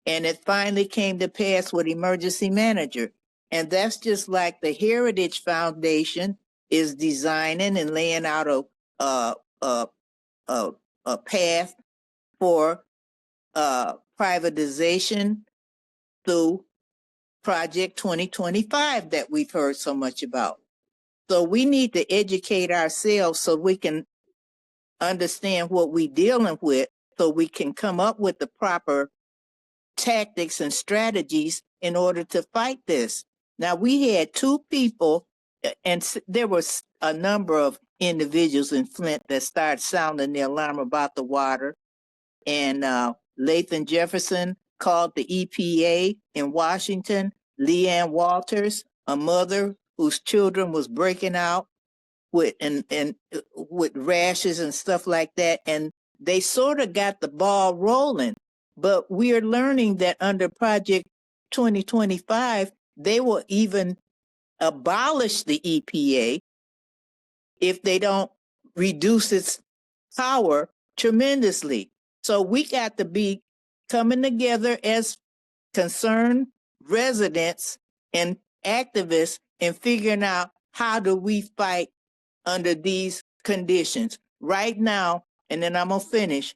And it finally came to pass with emergency manager. And that's just like the Heritage Foundation is designing and laying out a path for privatization through Project 2025 that we've heard so much about. So we need to educate ourselves so we can understand what we're dealing with, so we can come up with the proper tactics and strategies in order to fight this. Now, we had 2 people, and there was a number of individuals in Flint that started sounding the alarm about the water. And Lathan Jefferson called the EPA in Washington. Leanne Walters, a mother whose children was breaking out with with rashes and stuff like that, and they sort of got the ball rolling. But we are learning that under Project 2025, they will even abolish the EPA if they don't reduce its power tremendously. So we got to be coming together as concerned residents and activists and figuring out, how do we fight under these conditions right now. And then I'm gonna finish.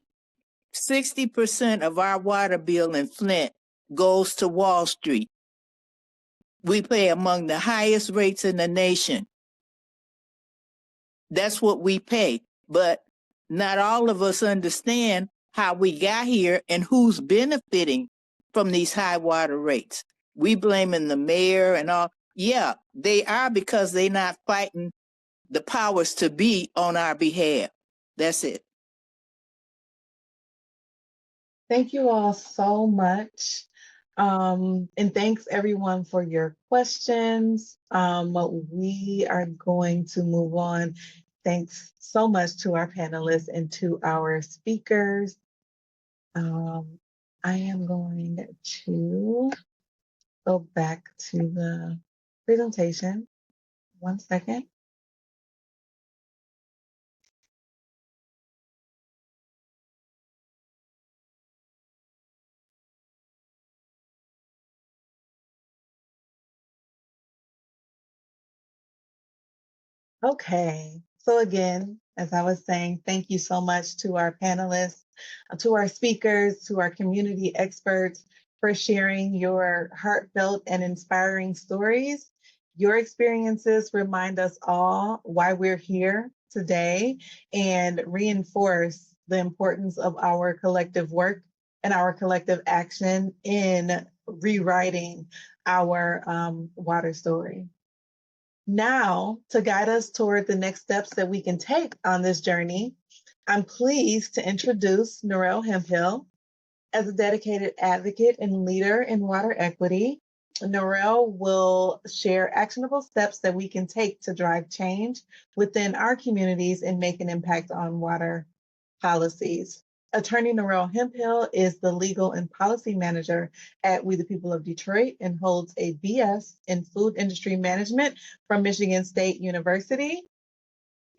60% of our water bill in Flint goes to Wall Street. We pay among the highest rates in the nation. That's what we pay. But not all of us understand how we got here and who's benefiting from these high water rates. We blaming the mayor and all. Yeah, they are, because they're not fighting the powers to be on our behalf. That's it. Thank you all so much. And thanks everyone for your questions. We are going to move on Thanks so much to our panelists and to our speakers. I am going to go back to the presentation. 1 second. Okay, so again, as I was saying, thank you so much to our panelists, to our speakers, to our community experts for sharing your heartfelt and inspiring stories. Your experiences remind us all why we're here today and reinforce the importance of our collective work and our collective action in rewriting our water story. Now, to guide us toward the next steps that we can take on this journey, I'm pleased to introduce Narelle Hemphill. As a dedicated advocate and leader in water equity, Narelle will share actionable steps that we can take to drive change within our communities and make an impact on water policies. Attorney Narelle Hemphill is the legal and policy manager at We the People of Detroit and holds a BS in food industry management from Michigan State University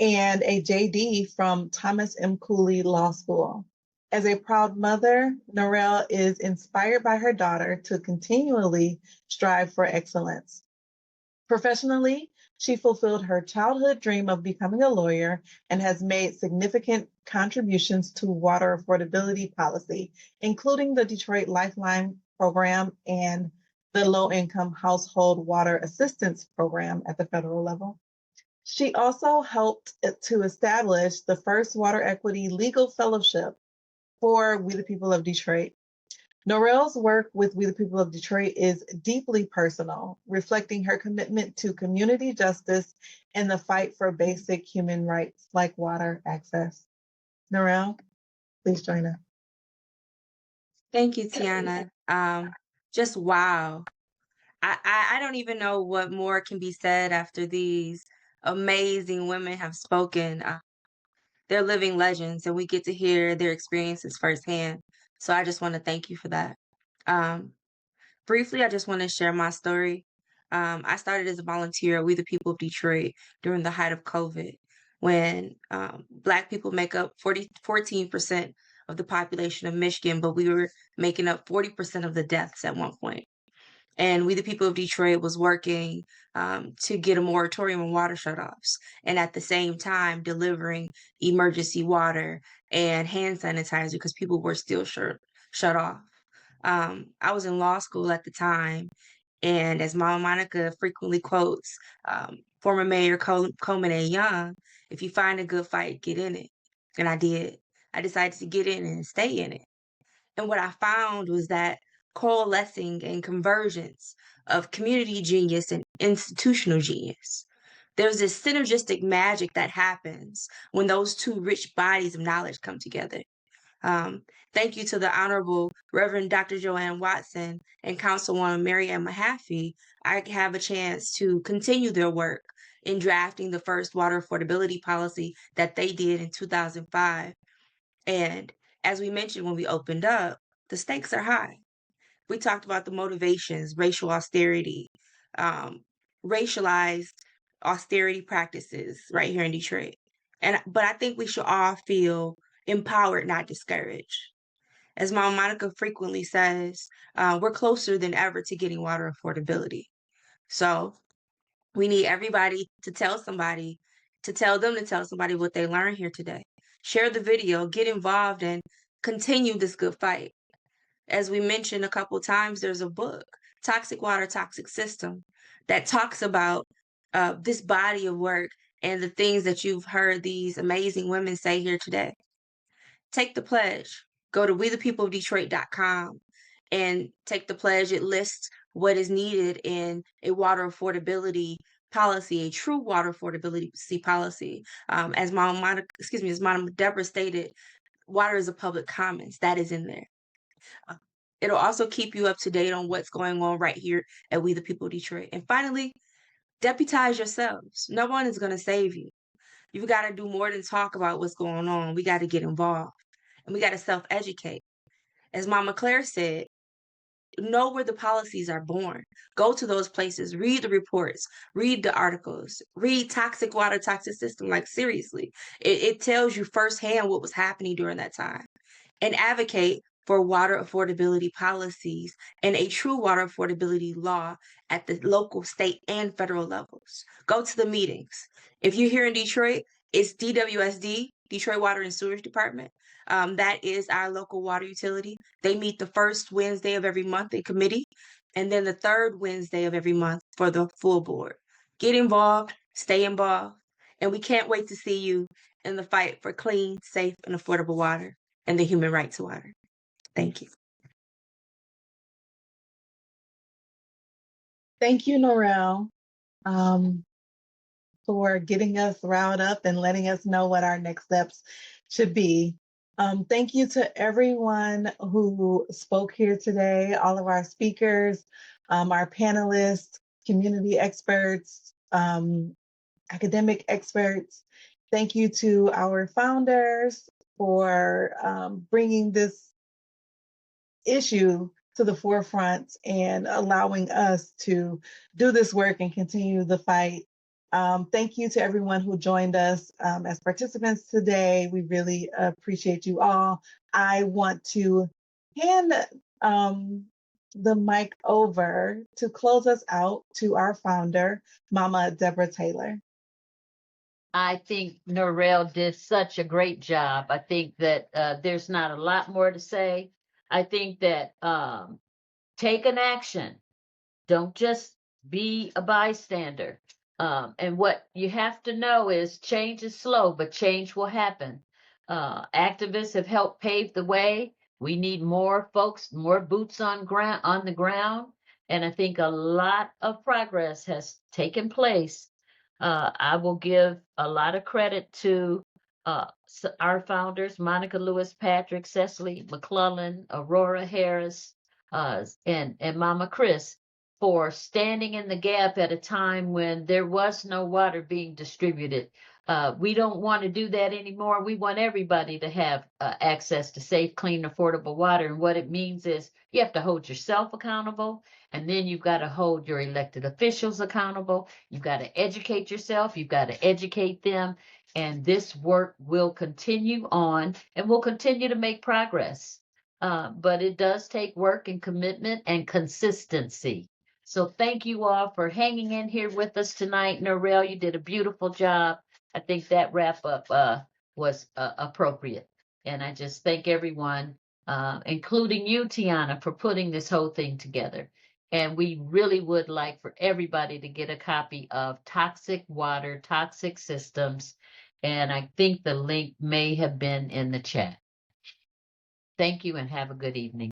and a JD from Thomas M. Cooley Law School. As a proud mother, Narelle is inspired by her daughter to continually strive for excellence. Professionally, she fulfilled her childhood dream of becoming a lawyer and has made significant contributions to water affordability policy, including the Detroit Lifeline program and the Low-Income Household Water Assistance Program at the federal level. She also helped to establish the first water equity legal fellowship for We the People of Detroit. Narelle's work with We the People of Detroit is deeply personal, reflecting her commitment to community justice and the fight for basic human rights like water access. Narelle, please join us. Thank you, Tiana. Just wow. I don't even know what more can be said after these amazing women have spoken. They're living legends, and we get to hear their experiences firsthand. So I just want to thank you for that. Briefly, I just want to share my story. I started as a volunteer at We the People of Detroit during the height of COVID, when Black people make up 14% of the population of Michigan, but we were making up 40% of the deaths at one point. And We the People of Detroit was working to get a moratorium on water shutoffs, and at the same time delivering emergency water and hand sanitizer because people were still shut off. I was in law school at the time, and as Mama Monica frequently quotes, former Mayor Coleman A. Young, if you find a good fight, get in it. And I did. I decided to get in and stay in it. And what I found was that coalescing and convergence of community genius and institutional genius. There's this synergistic magic that happens when those two rich bodies of knowledge come together. Thank you to the Honorable Reverend Dr. Joanne Watson and Councilwoman Mary Ann Mahaffey. I have a chance to continue their work in drafting the first water affordability policy that they did in 2005. And as we mentioned when we opened up, the stakes are high. We talked about the motivations, racial austerity, racialized austerity practices right here in Detroit. But I think we should all feel empowered, not discouraged. As Mama Monica frequently says, we're closer than ever to getting water affordability. So we need everybody to tell somebody, to tell them to tell somebody what they learned here today. Share the video, get involved, and continue this good fight. As we mentioned a couple times, there's a book, Toxic Water, Toxic System, that talks about this body of work and the things that you've heard these amazing women say here today. Take the pledge. Go to wethepeopleofdetroit.com and take the pledge. It lists what is needed in a water affordability policy, a true water affordability policy. As Mama Deborah stated, water is a public commons. That is in there. It'll also keep you up to date on what's going on right here at We the People of Detroit. And finally, deputize yourselves. No one is going to save you. You've got to do more than talk about what's going on. We got to get involved and we got to self-educate. As Mama Claire said, know where the policies are born. Go to those places, read the reports, read the articles, read Toxic Water, Toxic System. Like, seriously, it tells you firsthand what was happening during that time. And advocate for water affordability policies and a true water affordability law at the local, state, and federal levels. Go to the meetings. If you're here in Detroit, it's DWSD, Detroit Water and Sewage Department. That is our local water utility. They meet the first Wednesday of every month in committee, and then the third Wednesday of every month for the full board. Get involved, stay involved, and we can't wait to see you in the fight for clean, safe, and affordable water and the human right to water. Thank you. Thank you, Norel, for getting us riled up and letting us know what our next steps should be. Thank you to everyone who spoke here today, all of our speakers, our panelists, community experts, academic experts. Thank you to our founders for bringing this issue to the forefront and allowing us to do this work and continue the fight. Thank you to everyone who joined us as participants today. We really appreciate you all. I want to hand the mic over to close us out to our founder, Mama Deborah Taylor. I think Norel did such a great job. I think that there's not a lot more to say. I think that take an action. Don't just be a bystander. And what you have to know is change is slow, but change will happen. Activists have helped pave the way. We need more folks, more boots on the ground. And I think a lot of progress has taken place. I will give a lot of credit to our founders, Monica Lewis Patrick, Cecily McClellan, Aurora Harris, and Mama Chris, for standing in the gap at a time when there was no water being distributed. We don't want to do that anymore. We want everybody to have access to safe, clean, affordable water. And what it means is you have to hold yourself accountable, and then you've got to hold your elected officials accountable. You've got to educate yourself. You've got to educate them. And this work will continue on, and we'll continue to make progress. But it does take work and commitment and consistency. So thank you all for hanging in here with us tonight. Norel, you did a beautiful job. I think that wrap up was appropriate. And I just thank everyone, including you, Tiana, for putting this whole thing together. And we really would like for everybody to get a copy of Toxic Water, Toxic Systems. And I think the link may have been in the chat. Thank you and have a good evening.